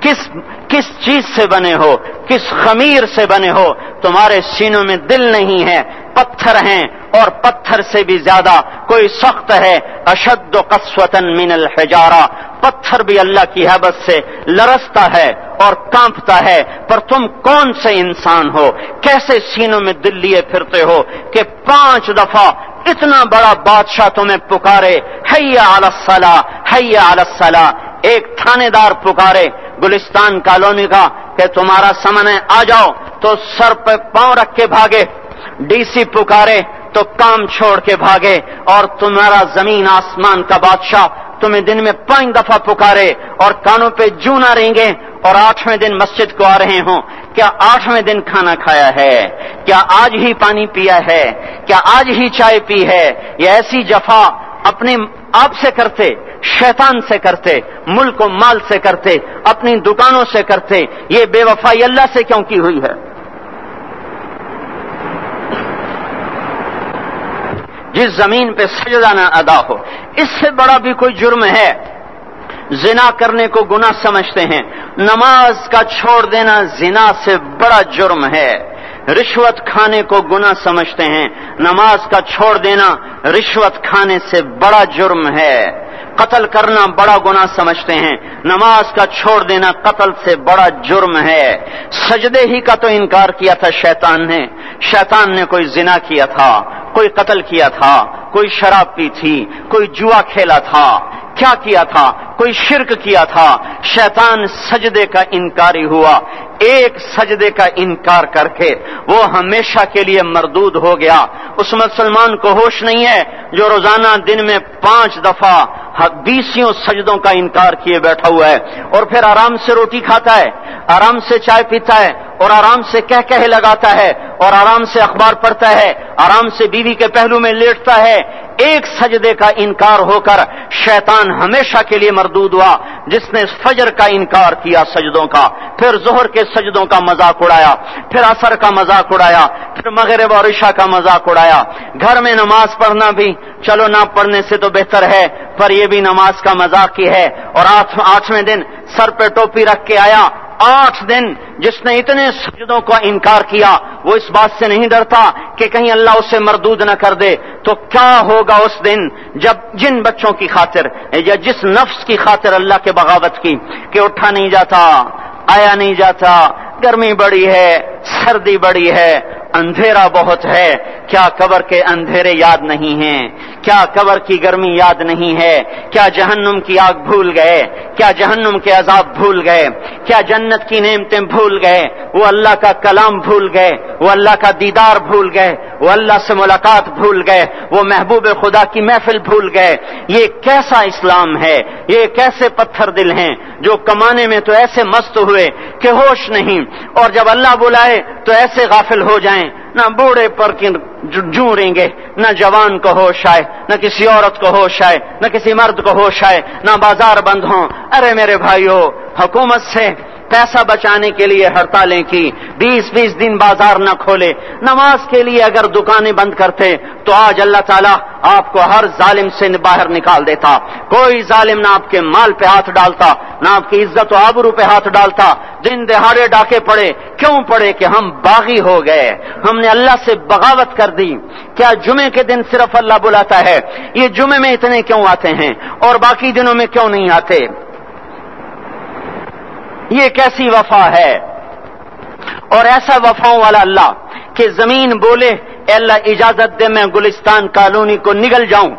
S1: کس چیز سے بنے ہو، کس خمیر سے بنے ہو، تمہارے سینوں میں دل نہیں ہے، پتھر ہیں، اور پتھر سے بھی زیادہ کوئی سخت ہے۔ اشد قسوة من الحجارہ، پتھر بھی اللہ کی ہیبت سے لرزتا ہے اور کانپتا ہے، پر تم کون سے انسان ہو، کیسے سینوں میں دل لیے پھرتے ہو کہ 5 دفعہ اتنا بڑا بادشاہ تمہیں پکارے، حی علی الصلاۃ، حی علی الصلاۃ۔ ایک تھانے دار پکارے گلستان کالونی کا کہ تمہارا سمن ہے آ جاؤ، تو سر پہ پاؤں رکھ کے بھاگے۔ ڈی سی پکارے تو کام چھوڑ کے بھاگے، اور تمہارا زمین آسمان کا بادشاہ تمہیں دن میں 5 دفعہ پکارے اور کانوں پہ جوں نہ رینگے، اور 8ویں دن مسجد کو آ رہے ہوں۔ کیا 8ویں دن کھانا کھایا ہے؟ کیا آج ہی پانی پیا ہے؟ کیا آج ہی چائے پی ہے؟ یہ ایسی جفا اپنے آپ سے کرتے، شیطان سے کرتے، ملک و مال سے کرتے، اپنی دکانوں سے کرتے، یہ بے وفائی اللہ سے کیوں کی ہوئی ہے؟ جس زمین پہ سجدہ نہ ادا ہو، اس سے بڑا بھی کوئی جرم ہے؟ زنا کرنے کو گناہ سمجھتے ہیں، نماز کا چھوڑ دینا زنا سے بڑا جرم ہے۔ رشوت کھانے کو گناہ سمجھتے ہیں، نماز کا چھوڑ دینا رشوت کھانے سے بڑا جرم ہے۔ قتل کرنا بڑا گناہ سمجھتے ہیں، نماز کا چھوڑ دینا قتل سے بڑا جرم ہے۔ سجدے ہی کا تو انکار کیا تھا شیطان نے کوئی زنا کیا تھا، کوئی قتل کیا تھا، کوئی شراب پی تھی، کوئی جوا کھیلا تھا، کیا کیا تھا؟ کوئی شرک کیا تھا۔ شیطان سجدے کا انکاری ہوا، ایک سجدے کا انکار کر کے وہ ہمیشہ کے لیے مردود ہو گیا۔ اس مسلمان کو ہوش نہیں ہے جو روزانہ دن میں 5 دفعہ 20 سجدوں کا انکار کیے بیٹھا ہوا ہے، اور پھر آرام سے روٹی کھاتا ہے، آرام سے چائے پیتا ہے، اور آرام سے کہہ لگاتا ہے، اور آرام سے اخبار پڑھتا ہے، آرام سے بیوی کے پہلو میں لیٹتا ہے۔ ایک سجدے کا انکار ہو کر شیطان ہمیشہ کے لیے مردود ہوا۔ جس نے فجر کا انکار کیا سجدوں کا، پھر ظہر کے سجدوں کا مذاق اڑایا، پھر عصر کا مذاق اڑایا، پھر مغرب اور عشاء کا مذاق اڑایا۔ گھر میں نماز پڑھنا بھی چلو نہ پڑھنے سے تو بہتر ہے، پر یہ بھی نماز کا مذاق ہی ہے۔ اور 8ویں دن سر پہ ٹوپی رکھ کے آیا۔ 8 دن جس نے اتنے سجدوں کا انکار کیا، وہ اس بات سے نہیں ڈرتا کہ کہیں اللہ اسے مردود نہ کر دے۔ تو کیا ہوگا اس دن جب جن بچوں کی خاطر یا جس نفس کی خاطر اللہ کے بغاوت کی کہ اٹھا نہیں جاتا، آیا نہیں جاتا، گرمی بڑی ہے، سردی بڑی ہے، اندھیرا بہت ہے، کیا قبر کے اندھیرے یاد نہیں ہیں؟ کیا قبر کی گرمی یاد نہیں ہے؟ کیا جہنم کی آگ بھول گئے؟ کیا جہنم کے عذاب بھول گئے؟ کیا جنت کی نعمتیں بھول گئے؟ وہ اللہ کا کلام بھول گئے؟ وہ اللہ کا دیدار بھول گئے؟ وہ اللہ سے ملاقات بھول گئے؟ وہ محبوب خدا کی محفل بھول گئے؟ یہ کیسا اسلام ہے؟ یہ کیسے پتھر دل ہیں جو کمانے میں تو ایسے مست ہوئے کہ ہوش نہیں، اور جب اللہ بلائے تو ایسے غافل ہو جائیں، نہ بوڑھے پر جوں رینگے، نہ جوان کو ہوش آئے، نہ کسی عورت کو ہوش آئے، نہ کسی مرد کو ہوش آئے، نہ بازار بند ہوں۔ ارے میرے بھائیو، حکومت سے پیسہ بچانے کے لیے ہڑتالیں کی، 20 دن بازار نہ کھولے، نماز کے لیے اگر دکانیں بند کرتے تو آج اللہ تعالیٰ آپ کو ہر ظالم سے باہر نکال دیتا۔ کوئی ظالم نہ آپ کے مال پہ ہاتھ ڈالتا، نہ آپ کی عزت و آبرو پہ ہاتھ ڈالتا۔ دن دہاڑے ڈاکے پڑے، کیوں پڑے؟ کہ ہم باغی ہو گئے، ہم نے اللہ سے بغاوت کر دی۔ کیا جمعے کے دن صرف اللہ بلاتا ہے؟ یہ جمعے میں اتنے کیوں آتے ہیں اور باقی دنوں میں کیوں نہیں آتے؟ یہ کیسی وفا ہے؟ اور ایسا وفاؤں والا اللہ کہ زمین بولے اے اللہ اجازت دے میں گلستان کالونی کو نگل جاؤں،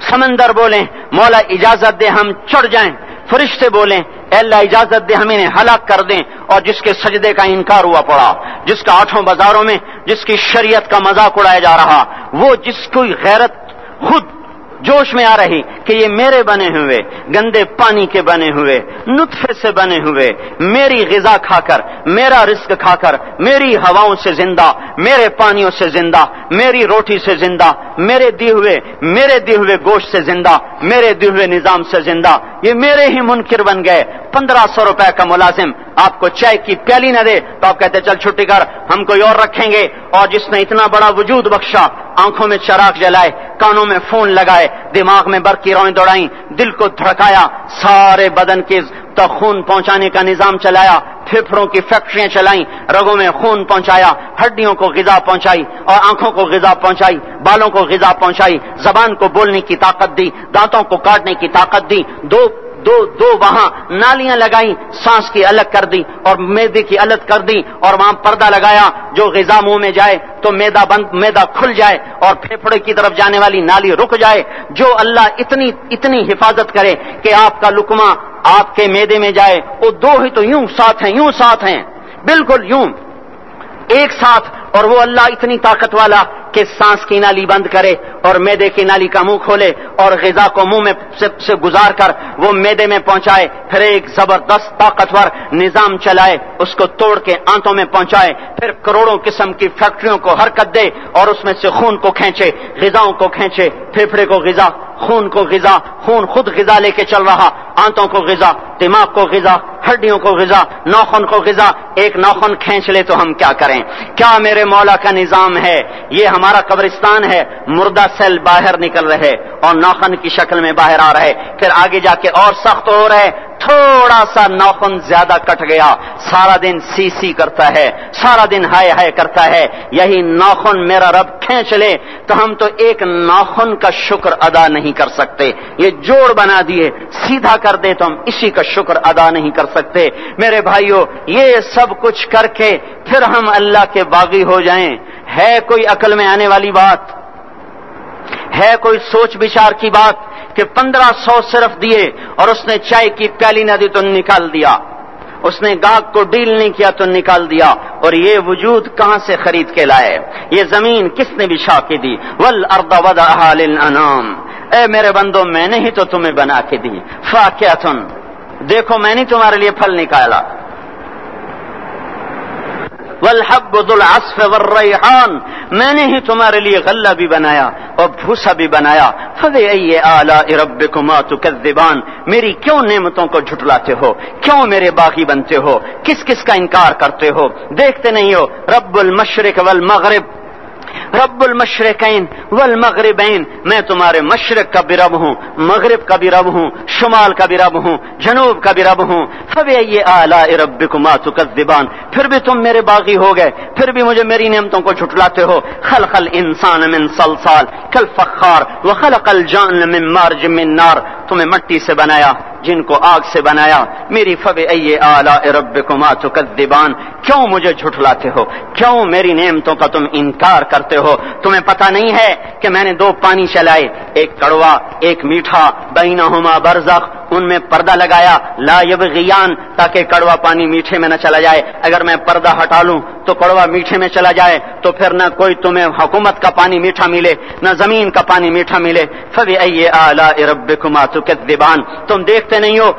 S1: سمندر بولیں مولا اجازت دے ہم چڑھ جائیں، فرشتے بولیں اے اللہ اجازت دے ہم انہیں ہلاک کر دیں، اور جس کے سجدے کا انکار ہوا پڑا، جس کا آٹھوں بازاروں میں جس کی شریعت کا مذاق اڑایا جا رہا، وہ جس کوئی غیرت خود جوش میں آ رہی کہ یہ میرے بنے ہوئے گندے پانی کے بنے ہوئے نطفے سے بنے ہوئے میری غذا کھا کر، میرا رزق کھا کر، میری ہواؤں سے زندہ، میرے پانیوں سے زندہ، میری روٹی سے زندہ، میرے دیے ہوئے گوشت سے زندہ، میرے دیے ہوئے نظام سے زندہ، یہ میرے ہی منکر بن گئے۔ 1500 روپے کا ملازم آپ کو چائے کی پیالی نہ دے تو آپ کہتے چل چھٹی کر، ہم کوئی اور رکھیں گے۔ اور جس نے اتنا بڑا وجود بخشا، آنکھوں میں چراغ جلائے، کانوں میں فون لگائے، دماغ میں برق کی روئیں دوڑائیں، دل کو دھڑکایا، سارے بدن کے تک خون پہنچانے کا نظام چلایا، پھیپھڑوں کی فیکٹریاں چلائیں، رگوں میں خون پہنچایا، ہڈیوں کو غذا پہنچائی اور آنکھوں کو غذا پہنچائی، بالوں کو غذا پہنچائی، زبان کو بولنے کی طاقت دی، دانتوں کو کاٹنے کی طاقت دی، دو وہاں نالیاں لگائیں، سانس کی الگ کر دی اور معدے کی الگ کر دی، اور وہاں پردہ لگایا، جو غذا منہ میں جائے تو معدہ کھل جائے اور پھیپھڑے کی طرف جانے والی نالی رک جائے۔ جو اللہ اتنی حفاظت کرے کہ آپ کا لقمہ آپ کے معدے میں جائے، وہ دو ہی تو یوں ساتھ ہیں بالکل یوں ایک ساتھ، اور وہ اللہ اتنی طاقت والا کہ سانس کی نالی بند کرے اور معدے کی نالی کا منہ کھولے اور غذا کو منہ میں سے گزار کر وہ معدے میں پہنچائے، پھر ایک زبردست طاقتور نظام چلائے، اس کو توڑ کے آنتوں میں پہنچائے، پھر کروڑوں قسم کی فیکٹریوں کو حرکت دے اور اس میں سے خون کو کھینچے، غذاؤں کو کھینچے، پھیپھڑے کو غذا، خون کو غذا، خون خود غذا لے کے چل رہا، آنتوں کو غذا، دماغ کو غذا، ہڈیوں کو غذا، ناخن کو غذا، ایک ناخن کھینچ لے تو ہم کیا کریں؟ کیا میرے مولا کا نظام ہے؟ یہ ہمارا قبرستان ہے، مردہ سیل باہر نکل رہے اور ناخن کی شکل میں باہر آ رہے، پھر آگے جا کے اور سخت ہو رہے، تھوڑا سا ناخن زیادہ کٹ گیا، سارا دن سی کرتا ہے، سارا دن ہائے کرتا ہے، یہی ناخن میرا رب کھینچ لے تو ہم تو ایک ناخن کا شکر ادا نہیں کر سکتے، یہ جوڑ بنا دیے سیدھا کر دے تو ہم اسی کا شکر ادا نہیں کر سکتے۔ میرے بھائیوں، یہ سب کچھ کر کے پھر ہم اللہ کے باغی ہو جائیں، ہے کوئی عقل میں آنے والی بات؟ ہے کوئی سوچ بچار کی بات کہ 1500 صرف دیے اور اس نے چائے کی پیالی نہ دی تو نکال دیا، اس نے گاہک کو ڈیل نہیں کیا تو نکال دیا، اور یہ وجود کہاں سے خرید کے لائے؟ یہ زمین کس نے بچھا کے دی؟ والارض وضعها للانام، اے میرے بندو میں نے ہی تو تمہیں بنا کے دی، فاکہۃ، دیکھو میں نے تمہارے لیے پھل نکالا، والحب ذو العصف والریحان، میں نے ہی تمہارے لیے غلہ بھی بنایا اور بھوسا بھی بنایا، فبأي آلاء ربكما تكذبان، میری کیوں نعمتوں کو جھٹلاتے ہو؟ کیوں میرے باغی بنتے ہو؟ کس کا انکار کرتے ہو؟ دیکھتے نہیں ہو رب المشرق والمغرب، رب المشرقین والمغربین، میں تمہارے مشرق کا بھی رب ہوں، مغرب کا بھی رب ہوں، شمال کا بھی رب ہوں، جنوب کا بھی رب ہوں، فبأي آلاء ربكما تكذبان، پھر بھی تم میرے باغی ہو گئے، پھر بھی مجھے میری نعمتوں کو جھٹلاتے ہو۔ خلق الانسان من صلصال کالفخار وخلق الجان من مارج من نار، تمہیں مٹی سے بنایا، جن کو آگ سے بنایا، میری فبأي آلاء ربكما تكذبان، کیوں مجھے جھٹلاتے ہو؟ کیوں میری نعمتوں کا تم انکار کرتے ہو؟ تمہیں پتہ نہیں ہے کہ میں نے دو پانی چلائے، ایک کڑوا ایک میٹھا، بینہما برزخ، ان میں پردہ لگایا، لا یبغیان، تاکہ کڑوا پانی میٹھے میں نہ چلا جائے، اگر میں پردہ ہٹا لوں تو کڑوا میٹھے میں چلا جائے تو پھر نہ کوئی تمہیں حکومت کا پانی میٹھا ملے نہ زمین کا پانی میٹھا ملے۔ فبأي آلاء ربكما تكذبان، تم دیکھتے نہیں ہو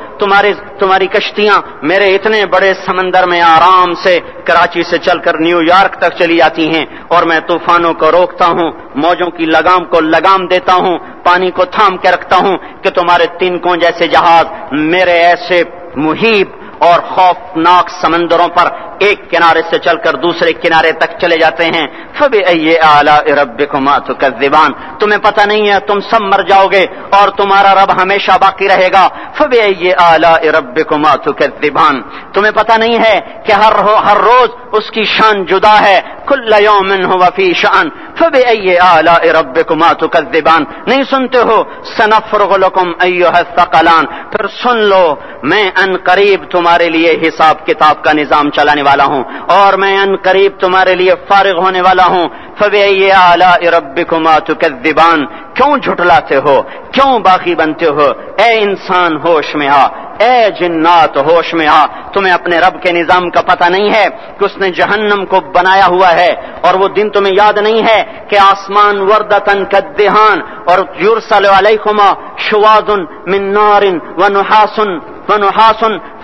S1: تمہاری کشتیاں میرے اتنے بڑے سمندر میں آرام سے کراچی سے چل کر نیو یارک تک چلی جاتی ہیں، اور میں طوفانوں کو روکتا ہوں، موجوں کی لگام کو لگام دیتا ہوں، پانی کو تھام کے رکھتا ہوں کہ تمہارے تنکوں جیسے جہاز میرے ایسے محیط اور خوفناک سمندروں پر ایک کنارے سے چل کر دوسرے کنارے تک چلے جاتے ہیں. فبأي آلاء ربكما تكذبان. تمہیں پتہ نہیں ہے تم سب مر جاؤ گے اور تمہارا رب ہمیشہ باقی رہے گا. فبأي آلاء ربكما تكذبان. تمہیں پتہ نہیں ہے کہ ہر روز اس کی شان جدا ہے. كل يوم هو في شأن. فبأي آلاء ربكما تكذبان. نہیں سنتے ہو؟ سنفرغ لكم أيها الثقلان. پھر سن لو میں ان قریب تمہارے لیے حساب کتاب کا نظام چلانے والا ہوں اور میں ان قریب تمہارے لیے فارغ ہونے والا ہوں. فبأي آلاء ربكما تكذبان. کیوں جھٹلاتے ہو؟ کیوں باقی بنتے ہو؟ اے انسان ہوش میں آ، اے جنات ہوش میں آ. تمہیں اپنے رب کے نظام کا پتہ نہیں ہے کہ اس نے جہنم کو بنایا ہوا ہے اور وہ دن تمہیں یاد نہیں ہے کہ آسمان وردتن کالدہان اور یرسل علیکما شواظ من نار ونحاس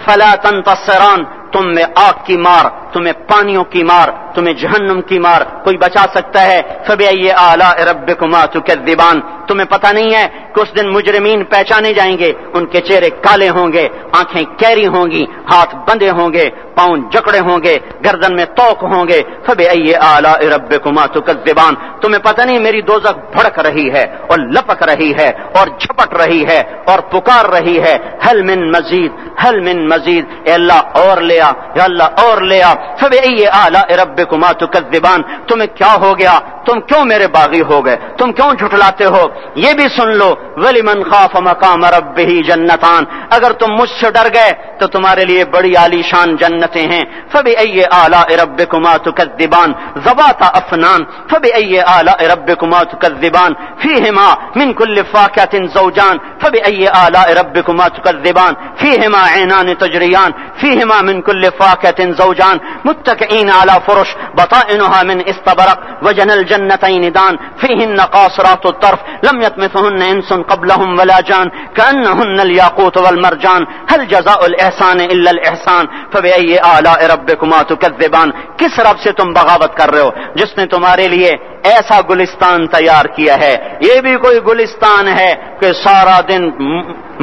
S1: فلا تنتصران. تم میں آگ کی مار، تمہیں پانیوں کی مار، تمہیں جہنم کی مار کوئی بچا سکتا ہے؟ فبأي آلاء ربكما تكذبان. تمہیں پتہ نہیں ہے کہ اس دن مجرمین پہچانے جائیں گے، ان کے چہرے کالے ہوں گے، آنکھیں کیری ہوں گی، ہاتھ بندھے ہوں گے، پاؤں جکڑے ہوں گے، گردن میں توق ہوں گے. فبأي آلاء ربكما تكذبان. تمہیں پتہ نہیں میری دوزخ بھڑک رہی ہے اور لپک رہی ہے اور جھپٹ رہی ہے اور پکار رہی ہے هل من مزید، هل من مزید. اے اللہ اور لے آ، یا اللہ اور لے آ. فبأي آلاء ربكما تكذبان. تمہیں کیا ہو گیا؟ تم کیوں میرے باغی ہو گئے؟ تم کیوں جھٹلاتے ہو؟ یہ بھی سن لو وَلِمَنْ خَافَ مَقَامَ رَبِّهِ جَنَّتَانِ. اگر تم مجھ سے ڈر گئے تو تمہارے لیے بڑی عالی شان جنتیں ہیں. فبأي آلاء ربكما تكذبان. ذواتا افنان. فبأي آلاء ربكما تكذبان. فيهما من كل فاكهة زوجان. فبأي آلاء ربكما تكذبان. فيهما عينان تجريان. فيهما من كل فاكهة زوجان متكئين على فرش بطائنها من استبرق وجنى الجنتين دان. فيهن قاصرات الطرف لم يطمثهن انس قبلهم ولا جان كأنهن الياقوت والمرجان. هل جزاء الإحسان إلا الإحسان. فبأي آلاء ربكما تكذبان. کس رب سے تم بغاوت کر رہے ہو جس نے تمہارے لیے ایسا گلستان تیار کیا ہے؟ یہ بھی کوئی گلستان ہے کہ سارا دن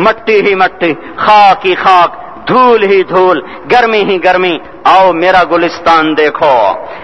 S1: مٹی ہی مٹی، خاک ہی خاک، دھول ہی دھول، گرمی ہی گرمی. آؤ میرا گلستان دیکھو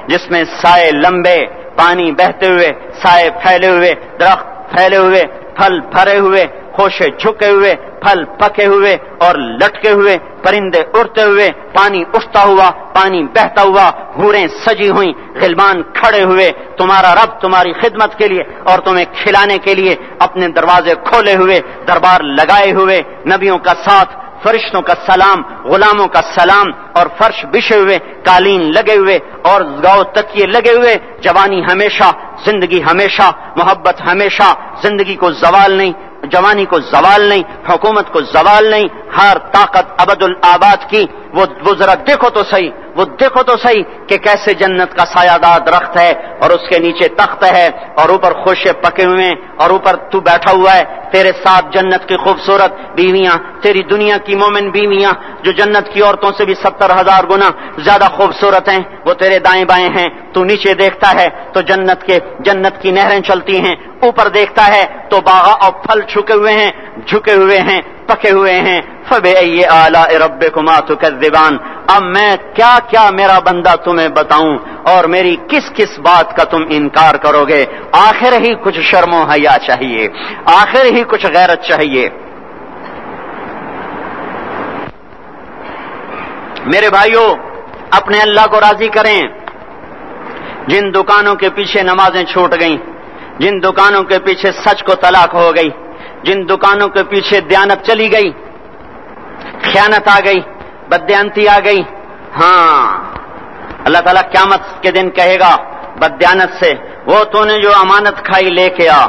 S1: جس میں سائے لمبے، پانی بہتے ہوئے، سائے پھیلے ہوئے، درخت پھیلے ہوئے، پھل بھرے ہوئے، خوشے جھکے ہوئے، پھل پکے ہوئے اور لٹکے ہوئے، پرندے اڑتے ہوئے، پانی اٹھتا ہوا، پانی بہتا ہوا، حوریں سجی ہوئیں، غلمان کھڑے ہوئے. تمہارا رب تمہاری خدمت کے لیے اور تمہیں کھلانے کے لیے اپنے دروازے کھولے ہوئے، دربار لگائے ہوئے، نبیوں کا ساتھ، فرشتوں کا سلام، غلاموں کا سلام اور فرش بچھے ہوئے، قالین لگے ہوئے اور گاؤ تکیے لگے ہوئے. جوانی ہمیشہ، زندگی ہمیشہ، محبت ہمیشہ، زندگی کو زوال نہیں، جوانی کو زوال نہیں، حکومت کو زوال نہیں، ہر طاقت ابد الآباد کی. وہ ذرا دیکھو تو صحیح، وہ دیکھو تو صحیح کہ کیسے جنت کا سایہ دار درخت ہے اور اس کے نیچے تخت ہے اور اوپر خوشے پکے ہوئے ہیں اور اوپر تو بیٹھا ہوا ہے. تیرے ساتھ جنت کی خوبصورت بیویاں، تیری دنیا کی مومن بیویاں جو جنت کی عورتوں سے بھی 70,000 گنا زیادہ خوبصورت ہیں، وہ تیرے دائیں بائیں ہیں. تو نیچے دیکھتا ہے تو جنت کی نہریں چلتی ہیں، اوپر دیکھتا ہے تو باغ اور پھل جھکے ہوئے ہیں، پکے ہوئے ہیں. فبأي آلاء ربكما تكذبان. اب میں کیا کیا میرا بندہ تمہیں بتاؤں اور میری کس کس بات کا تم انکار کرو گے؟ آخر ہی کچھ شرم و حیا چاہیے، آخر ہی کچھ غیرت چاہیے. میرے بھائیوں، اپنے اللہ کو راضی کریں. جن دکانوں کے پیچھے نمازیں چھوٹ گئیں، جن دکانوں کے پیچھے سچ کو طلاق ہو گئی، جن دکانوں کے پیچھے دیانت چلی گئی، خیانت آ گئی، بددیانتی آ گئی. ہاں، اللہ تعالیٰ قیامت کے دن کہے گا بددیانت سے، وہ تو نے جو امانت کھائی لے کے آ،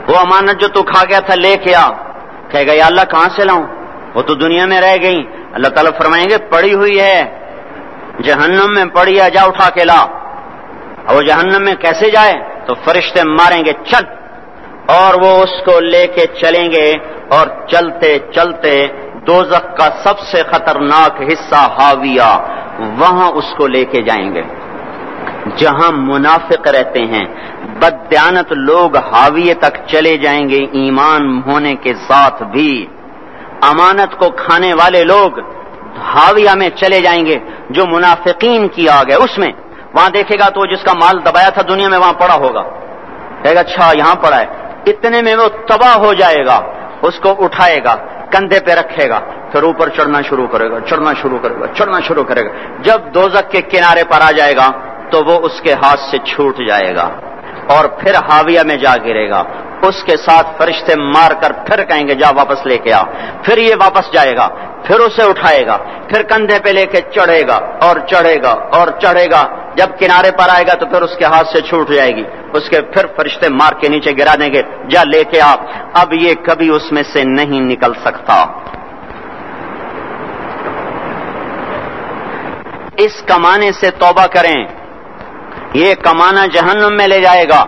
S1: وہ امانت جو تو کھا گیا تھا لے کے آ. کہے گا یا اللہ کہاں سے لاؤں، وہ تو دنیا میں رہ گئی. اللہ تعالیٰ فرمائیں گے پڑی ہوئی ہے جہنم میں، پڑی ہے، جا اٹھا کے لا. اور وہ جہنم میں کیسے جائے؟ تو فرشتے ماریں گے چل، اور وہ اس کو لے کے چلیں گے اور چلتے چلتے دوزخ کا سب سے خطرناک حصہ حاویہ، وہاں اس کو لے کے جائیں گے جہاں منافق رہتے ہیں. بددیانت لوگ حاویے تک چلے جائیں گے ایمان ہونے کے ساتھ بھی. امانت کو کھانے والے لوگ
S2: ہاویہ میں چلے جائیں گے جو منافقین کی آگ ہے اس میں. وہاں دیکھے گا تو جس کا مال دبایا تھا دنیا میں وہاں پڑا ہوگا, کہے گا اچھا یہاں پڑا ہے. اتنے میں وہ تباہ ہو جائے گا, اس کو اٹھائے گا, کندھے پہ رکھے گا, پھر اوپر چڑھنا شروع کرے گا, چڑھنا شروع کرے گا, چڑھنا شروع کرے گا. جب دوزخ کے کنارے پر آ جائے گا تو وہ اس کے ہاتھ سے چھوٹ جائے گا اور پھر ہاویہ میں جا گرے گا. اس کے ساتھ فرشتے مار کر پھر کہیں گے جا واپس لے کے آ. پھر یہ واپس جائے گا, پھر اسے اٹھائے گا, پھر کندھے پہ لے کے چڑھے گا اور چڑھے گا اور چڑھے گا. جب کنارے پر آئے گا تو پھر اس کے ہاتھ سے چھوٹ جائے گی. اس کے پھر فرشتے مار کے نیچے گرا دیں گے, جا لے کے آ. اب یہ کبھی اس میں سے نہیں نکل سکتا. اس کمانے سے توبہ کریں, یہ کمانا جہنم میں لے جائے گا.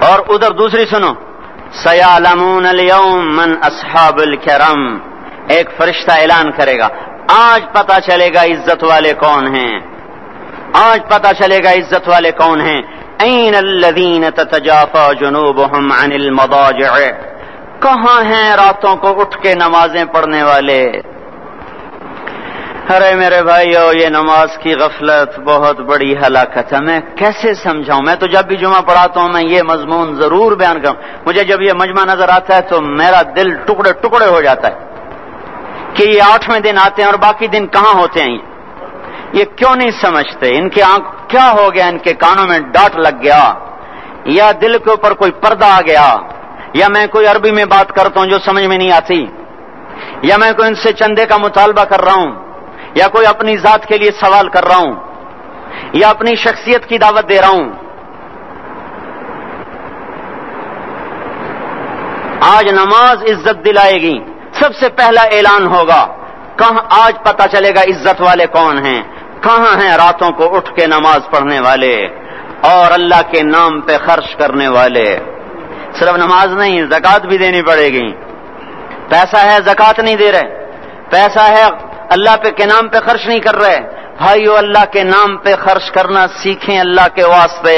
S2: اور ادھر دوسری سنو, سیعلمون اليوم من اصحاب الکرم. ایک فرشتہ اعلان کرے گا آج پتہ چلے گا عزت والے کون ہیں, آج پتہ چلے گا عزت والے کون ہیں. این الذین تتجافى جنوبهم عن المضاجع. کہاں ہیں راتوں کو اٹھ کے نمازیں پڑھنے والے. ارے میرے بھائیو, یہ نماز کی غفلت بہت بڑی ہلاکت ہے. میں کیسے سمجھاؤں؟ میں تو جب بھی جمعہ پڑھاتا ہوں میں یہ مضمون ضرور بیان کروں. مجھے جب یہ مجمع نظر آتا ہے تو میرا دل ٹکڑے ٹکڑے ہو جاتا ہے کہ یہ 8ویں دن آتے ہیں اور باقی دن کہاں ہوتے ہیں. یہ کیوں نہیں سمجھتے؟ ان کی آنکھ کیا ہو گیا؟ ان کے کانوں میں ڈاٹ لگ گیا, یا دل کے اوپر کوئی پردہ آ گیا, یا میں کوئی عربی میں بات کرتا ہوں جو سمجھ میں نہیں آتی, یا میں کوئی ان سے چندے کا مطالبہ کر رہا ہوں, یا کوئی اپنی ذات کے لیے سوال کر رہا ہوں, یا اپنی شخصیت کی دعوت دے رہا ہوں. آج نماز عزت دلائے گی. سب سے پہلا اعلان ہوگا, کہاں آج پتہ چلے گا عزت والے کون ہیں, کہاں ہیں راتوں کو اٹھ کے نماز پڑھنے والے اور اللہ کے نام پہ خرچ کرنے والے. صرف نماز نہیں, زکوٰۃ بھی دینی پڑے گی. پیسہ ہے زکوٰۃ نہیں دے رہے, پیسہ ہے اللہ کے نام پہ خرچ نہیں کر رہے. بھائیو اللہ کے نام پہ خرچ کرنا سیکھیں اللہ کے واسطے.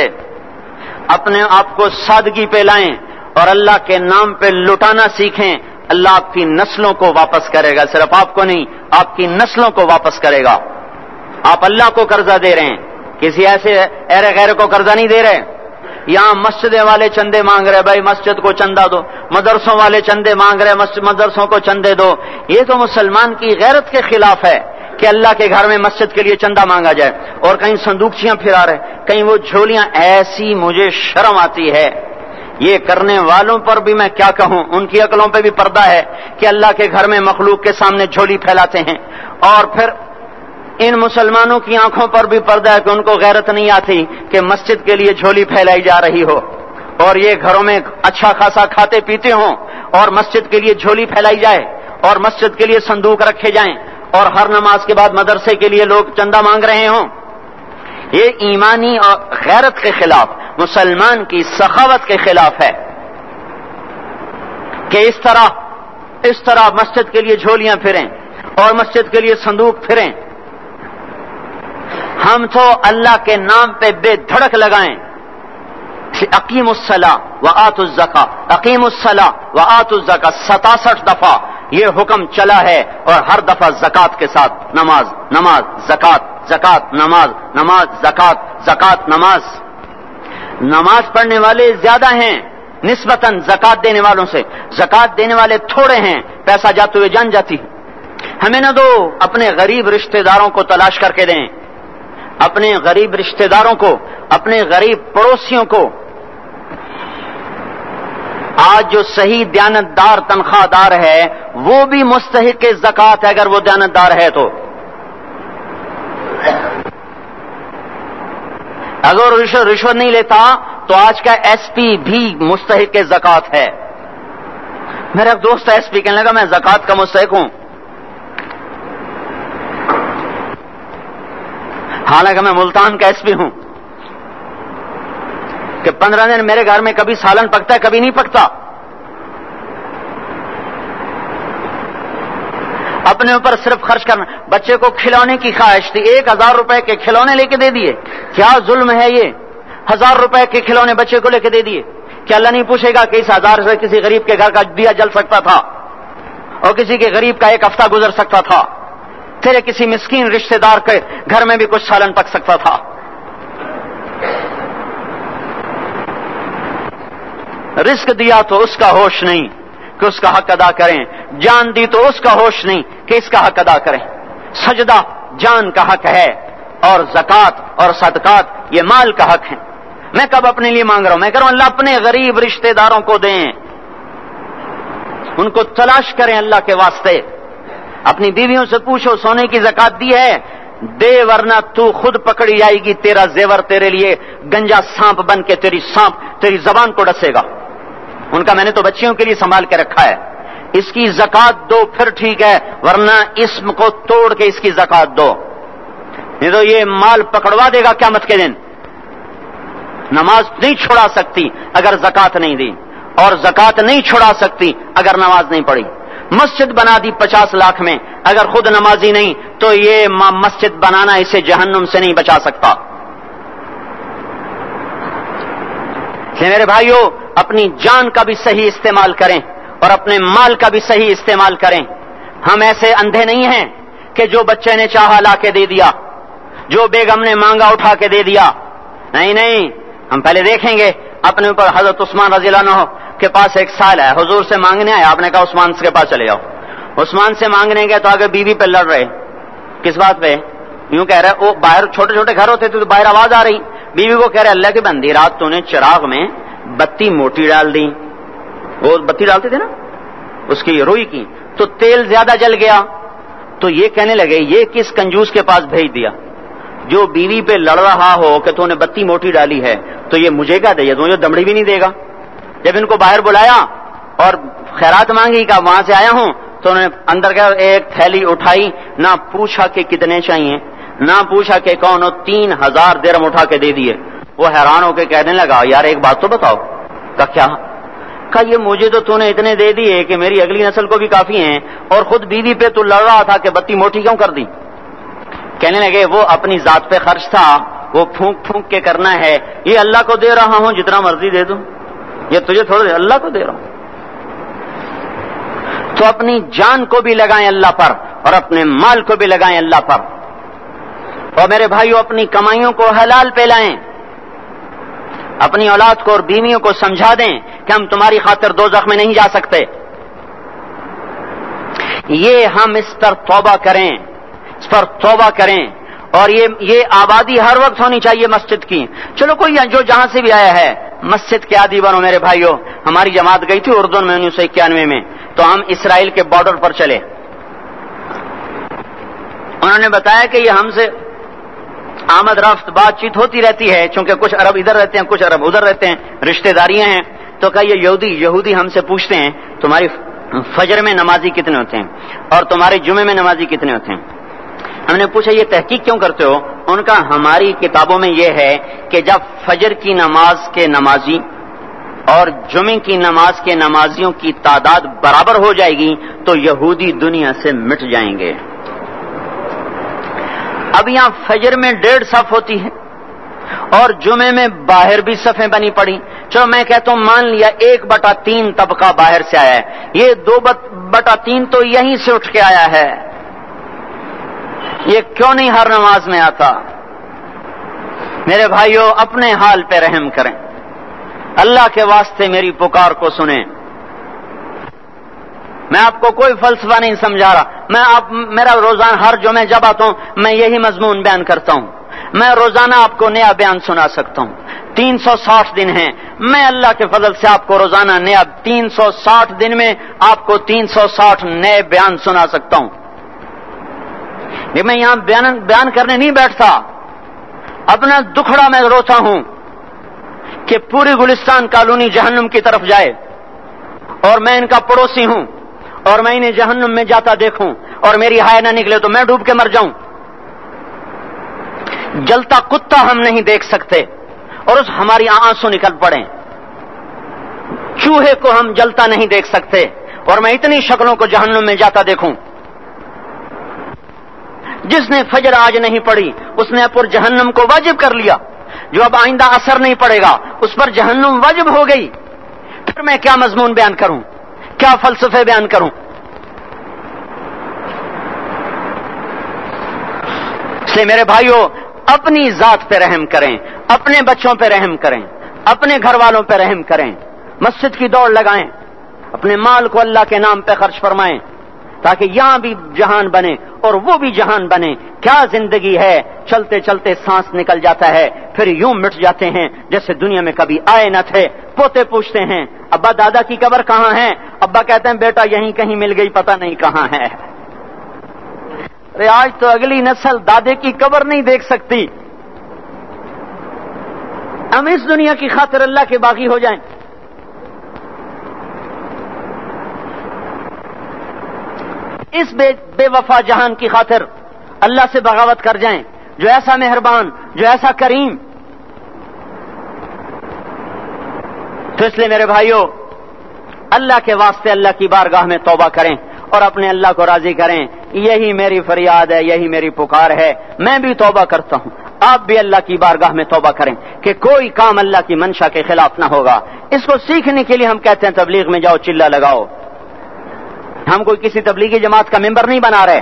S2: اپنے آپ کو سادگی پہ لائیں اور اللہ کے نام پہ لٹانا سیکھیں. اللہ آپ کی نسلوں کو واپس کرے گا, صرف آپ کو نہیں, آپ کی نسلوں کو واپس کرے گا. آپ اللہ کو قرضہ دے رہے ہیں, کسی ایسے ایرے غیر کو قرضہ نہیں دے رہے. یہاں مسجدیں والے چندے مانگ رہے, بھائی مسجد کو چندہ دو. مدرسوں والے چندے مانگ رہے, مدرسوں کو چندے دو. یہ تو مسلمان کی غیرت کے خلاف ہے کہ اللہ کے گھر میں مسجد کے لیے چندہ مانگا جائے. اور کہیں صندوقچیاں پھرا رہے, کہیں وہ جھولیاں. ایسی مجھے شرم آتی ہے. یہ کرنے والوں پر بھی میں کیا کہوں, ان کی عقلوں پہ بھی پردہ ہے کہ اللہ کے گھر میں مخلوق کے سامنے جھولی پھیلاتے ہیں. اور پھر ان مسلمانوں کی آنکھوں پر بھی پردہ ہے کہ ان کو غیرت نہیں آتی کہ مسجد کے لیے جھولی پھیلائی جا رہی ہو, اور یہ گھروں میں اچھا خاصا کھاتے پیتے ہوں اور مسجد کے لیے جھولی پھیلائی جائے اور مسجد کے لیے صندوق رکھے جائیں اور ہر نماز کے بعد مدرسے کے لیے لوگ چندہ مانگ رہے ہوں. یہ ایمانی اور غیرت کے خلاف, مسلمان کی سخاوت کے خلاف ہے کہ اس طرح مسجد کے لیے جھولیاں پھریں اور مسجد کے لیے صندوق پھریں. ہم تو اللہ کے نام پہ بے دھڑک لگائیں. اقیم الصلاۃ وآتوا الزکاۃ, اقیم الصلاۃ وآتوا الزکاۃ 67 دفعہ یہ حکم چلا ہے, اور ہر دفعہ زکوٰۃ کے ساتھ نماز, نماز زکوٰۃ, زکوٰۃ نماز, نماز زکوٰۃ, زکوٰۃ نماز. نماز پڑھنے والے زیادہ ہیں نسبتاً زکوٰۃ دینے والوں سے. زکوٰۃ دینے والے تھوڑے ہیں, پیسہ جاتے ہوئے جان جاتی ہے. ہمیں نہ دو, اپنے غریب رشتہ داروں کو تلاش کر کے دیں, اپنے غریب رشتہ داروں کو, اپنے غریب پڑوسیوں کو. آج جو صحیح دیانتدار تنخواہ دار ہے وہ بھی مستحق زکوٰۃ ہے اگر وہ دیانتدار ہے تو. اگر رشوت نہیں لیتا تو آج کا ایس پی بھی مستحق زکوٰۃ ہے. میرا ایک دوست ایس پی کہنے لگا میں زکوٰۃ کا مستحق ہوں, حالانکہ میں ملتان کا ایس پی ہوں. کہ 15 دن میرے گھر میں کبھی سالن پکتا ہے کبھی نہیں پکتا. اپنے اوپر صرف خرچ کرنا. بچے کو کھلونے کی خواہش تھی, 1000 روپے کے کھلونے لے کے دے دیے. کیا ظلم ہے یہ, 1000 روپے کے کھلونے بچے کو لے کے دے دیے. کیا اللہ نہیں پوچھے گا کہ اس 1000 سے کسی غریب کے گھر کا دیا جل سکتا تھا؟ اور کسی کے غریب کا ایک ہفتہ گزر سکتا تھا، تیرے کسی مسکین رشتہ دار کے گھر میں بھی کچھ سالن پک سکتا تھا۔ رزق دیا تو اس کا ہوش نہیں کہ اس کا حق ادا کریں، جان دی تو اس کا ہوش نہیں کہ اس کا حق ادا کریں۔ سجدہ جان کا حق ہے، اور زکوٰۃ اور صدقات یہ مال کا حق ہے۔ میں کب اپنے لیے مانگ رہا ہوں؟ میں کہہ رہا ہوں اللہ اپنے غریب رشتہ داروں کو دیں، ان کو تلاش کریں اللہ کے واسطے۔ اپنی بیویوں سے پوچھو سونے کی زکوٰۃ دی ہے؟ دے، ورنہ تو خود پکڑی جائے گی، تیرا زیور تیرے لیے گنجا سانپ بن کے تیری زبان کو ڈسے گا۔ ان کا میں نے تو بچیوں کے لیے سنبھال کے رکھا ہے، اس کی زکوٰۃ دو پھر ٹھیک ہے، ورنہ اسم کو توڑ کے اس کی زکوٰۃ دو، نہیں تو یہ مال پکڑوا دے گا قیامت کے دن۔ نماز نہیں چھڑا سکتی اگر زکوٰۃ نہیں دی، اور زکوٰۃ نہیں چھڑا سکتی اگر نماز نہیں پڑھی۔ مسجد بنا دی 50 لاکھ میں، اگر خود نمازی نہیں تو یہ مسجد بنانا اسے جہنم سے نہیں بچا سکتا۔ میرے بھائیوں، اپنی جان کا بھی صحیح استعمال کریں اور اپنے مال کا بھی صحیح استعمال کریں۔ ہم ایسے اندھے نہیں ہیں کہ جو بچے نے چاہا لا کے دے دیا، جو بیگم نے مانگا اٹھا کے دے دیا۔ نہیں، ہم پہلے دیکھیں گے۔ اپنے اوپر حضرت عثمان رضی اللہ عنہ کے پاس ایک سائل ہے، حضور سے مانگنے آیا، آپ نے کہا عثمان کے پاس چلے جاؤ۔ عثمان سے مانگنے گئے تو آگے بیوی پہ لڑ رہے۔ کس بات پہ؟ یوں کہہ رہے وہ باہر چھوٹے چھوٹے گھر ہوتے تھے تو باہر آواز آ رہی، بیوی کو کہہ رہے اللہ کی بندی رات تو نے چراغ میں بتی موٹی ڈال دی، وہ بتی ڈالتے تھے نا اس کی روئی کی، تو تیل زیادہ جل گیا۔ تو یہ کہنے لگے یہ کس کنجوس کے پاس بھیج دیا؟ جو بیوی پہ لڑ رہا ہو کہ تو نے بتی موٹی ڈالی ہے تو یہ مجھے کیا دے، یہ دمڑی بھی نہیں دے گا۔ جب ان کو باہر بلایا اور خیرات مانگی کہ وہاں سے آیا ہوں، تو انہوں نے اندر گیا، ایک تھیلی اٹھائی، نہ پوچھا کہ کتنے چاہیے، نہ پوچھا کہ کون ہو، 3000 درہم اٹھا کے دے دیے۔ وہ حیران ہو کے کہنے لگا یار ایک بات تو بتاؤ۔ کہا کیا؟ کہا یہ مجھے تو نے اتنے دے دیے کہ میری اگلی نسل کو بھی کافی ہیں، اور خود بیوی پہ تو لڑ رہا تھا کہ بتی موٹی کیوں کر دی؟ کہنے لگے وہ اپنی ذات پہ خرچ تھا، وہ پھونک پھونک کے کرنا ہے، یہ اللہ کو دے رہا ہوں جتنا مرضی دے دوں، یہ تجھے تھوڑا اللہ کو دے رہا ہوں۔ تو اپنی جان کو بھی لگائیں اللہ پر اور اپنے مال کو بھی لگائیں اللہ پر۔ اور میرے بھائیوں اپنی کمائیوں کو حلال پہ لائیں، اپنی اولاد کو اور بیویوں کو سمجھا دیں کہ ہم تمہاری خاطر دوزخ میں نہیں جا سکتے۔ یہ ہم اس پر توبہ کریں، اس پر توبہ کریں، اور یہ آبادی ہر وقت ہونی چاہیے مسجد کی۔ چلو کوئی جو جہاں سے بھی آیا ہے مسجد کے عادی بنو میرے بھائیوں۔ ہماری جماعت گئی تھی اردن میں 1991 میں، تو ہم اسرائیل کے بارڈر پر چلے۔ انہوں نے بتایا کہ یہ ہم سے آمد رفت بات چیت ہوتی رہتی ہے، چونکہ کچھ عرب ادھر رہتے ہیں کچھ عرب ادھر رہتے ہیں، رشتہ داریاں ہیں۔ تو کہا یہ یہودی ہم سے پوچھتے ہیں تمہاری فجر میں نمازی کتنے ہوتے ہیں اور تمہارے جمعے میں نمازی کتنے ہوتے ہیں؟ ہم نے پوچھا یہ تحقیق کیوں کرتے ہو؟ ان کا ہماری کتابوں میں یہ ہے کہ جب فجر کی نماز کے نمازی اور جمعے کی نماز کے نمازیوں کی تعداد برابر ہو جائے گی تو یہودی دنیا سے مٹ جائیں گے۔ اب یہاں فجر میں 1.5 صف ہوتی ہے اور جمعے میں باہر بھی صفیں بنی پڑی۔ چلو میں کہتا ہوں مان لیا 1/3 طبقہ باہر سے آیا ہے، یہ 2/3 تو یہیں سے اٹھ کے آیا ہے، یہ کیوں نہیں ہر نماز میں آتا؟ میرے بھائیوں اپنے حال پہ رحم کریں، اللہ کے واسطے میری پکار کو سنیں۔ میں آپ کو کوئی فلسفہ نہیں سمجھا رہا، میرا روزانہ ہر جمعے جب آتا ہوں میں یہی مضمون بیان کرتا ہوں، میں روزانہ آپ کو نیا بیان سنا سکتا ہوں۔ 360 دن ہیں، میں اللہ کے فضل سے آپ کو روزانہ نیا 360 دن میں آپ کو 360 نئے بیان سنا سکتا ہوں۔ میں یہاں بیان کرنے نہیں بیٹھتا، اپنا دکھڑا میں روتا ہوں کہ پوری گلستان کالونی جہنم کی طرف جائے اور میں ان کا پڑوسی ہوں اور میں انہیں جہنم میں جاتا دیکھوں اور میری ہائے نہ نکلے تو میں ڈوب کے مر جاؤں۔ جلتا کتا ہم نہیں دیکھ سکتے اور اس ہماری آنسو نکل پڑیں، چوہے کو ہم جلتا نہیں دیکھ سکتے اور میں اتنی شکلوں کو جہنم میں جاتا دیکھوں۔ جس نے فجر آج نہیں پڑھی اس نے پر جہنم کو واجب کر لیا، جو اب آئندہ اثر نہیں پڑے گا اس پر جہنم واجب ہو گئی۔ پھر میں کیا مضمون بیان کروں، کیا فلسفے بیان کروں؟ اس لیے میرے بھائیوں اپنی ذات پہ رحم کریں، اپنے بچوں پہ رحم کریں، اپنے گھر والوں پہ رحم کریں، مسجد کی دوڑ لگائیں، اپنے مال کو اللہ کے نام پہ خرچ فرمائیں تاکہ یہاں بھی جہان بنے اور وہ بھی جہان بنے۔ کیا زندگی ہے، چلتے چلتے سانس نکل جاتا ہے، پھر یوں مٹ جاتے ہیں جیسے دنیا میں کبھی آئے نہ تھے۔ پوتے پوچھتے ہیں ابا دادا کی قبر کہاں ہے؟ ابا کہتے ہیں بیٹا یہیں کہیں مل گئی، پتہ نہیں کہاں ہے۔ ارے آج تو اگلی نسل دادے کی قبر نہیں دیکھ سکتی، ہم اس دنیا کی خاطر اللہ کے باغی ہو جائیں۔ اس بے وفا جہان کی خاطر اللہ سے بغاوت کر جائیں جو ایسا مہربان، جو ایسا کریم۔ تو اس لیے میرے بھائیوں اللہ کے واسطے اللہ کی بارگاہ میں توبہ کریں اور اپنے اللہ کو راضی کریں۔ یہی میری فریاد ہے، یہی میری پکار ہے، میں بھی توبہ کرتا ہوں، آپ بھی اللہ کی بارگاہ میں توبہ کریں کہ کوئی کام اللہ کی منشا کے خلاف نہ ہوگا۔ اس کو سیکھنے کے لیے ہم کہتے ہیں تبلیغ میں جاؤ چلہ لگاؤ، ہم کوئی کسی تبلیغی جماعت کا ممبر نہیں بنا رہے،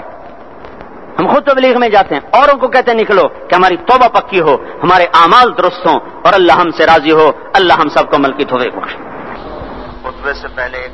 S2: ہم خود تبلیغ میں جاتے ہیں، اوروں کو کہتے ہیں نکلو کہ ہماری توبہ پکی ہو، ہمارے اعمال درست ہوں اور اللہ ہم سے راضی ہو۔ اللہ ہم سب کو عمل کی توفیق بخشے۔
S1: خطبے سے پہلے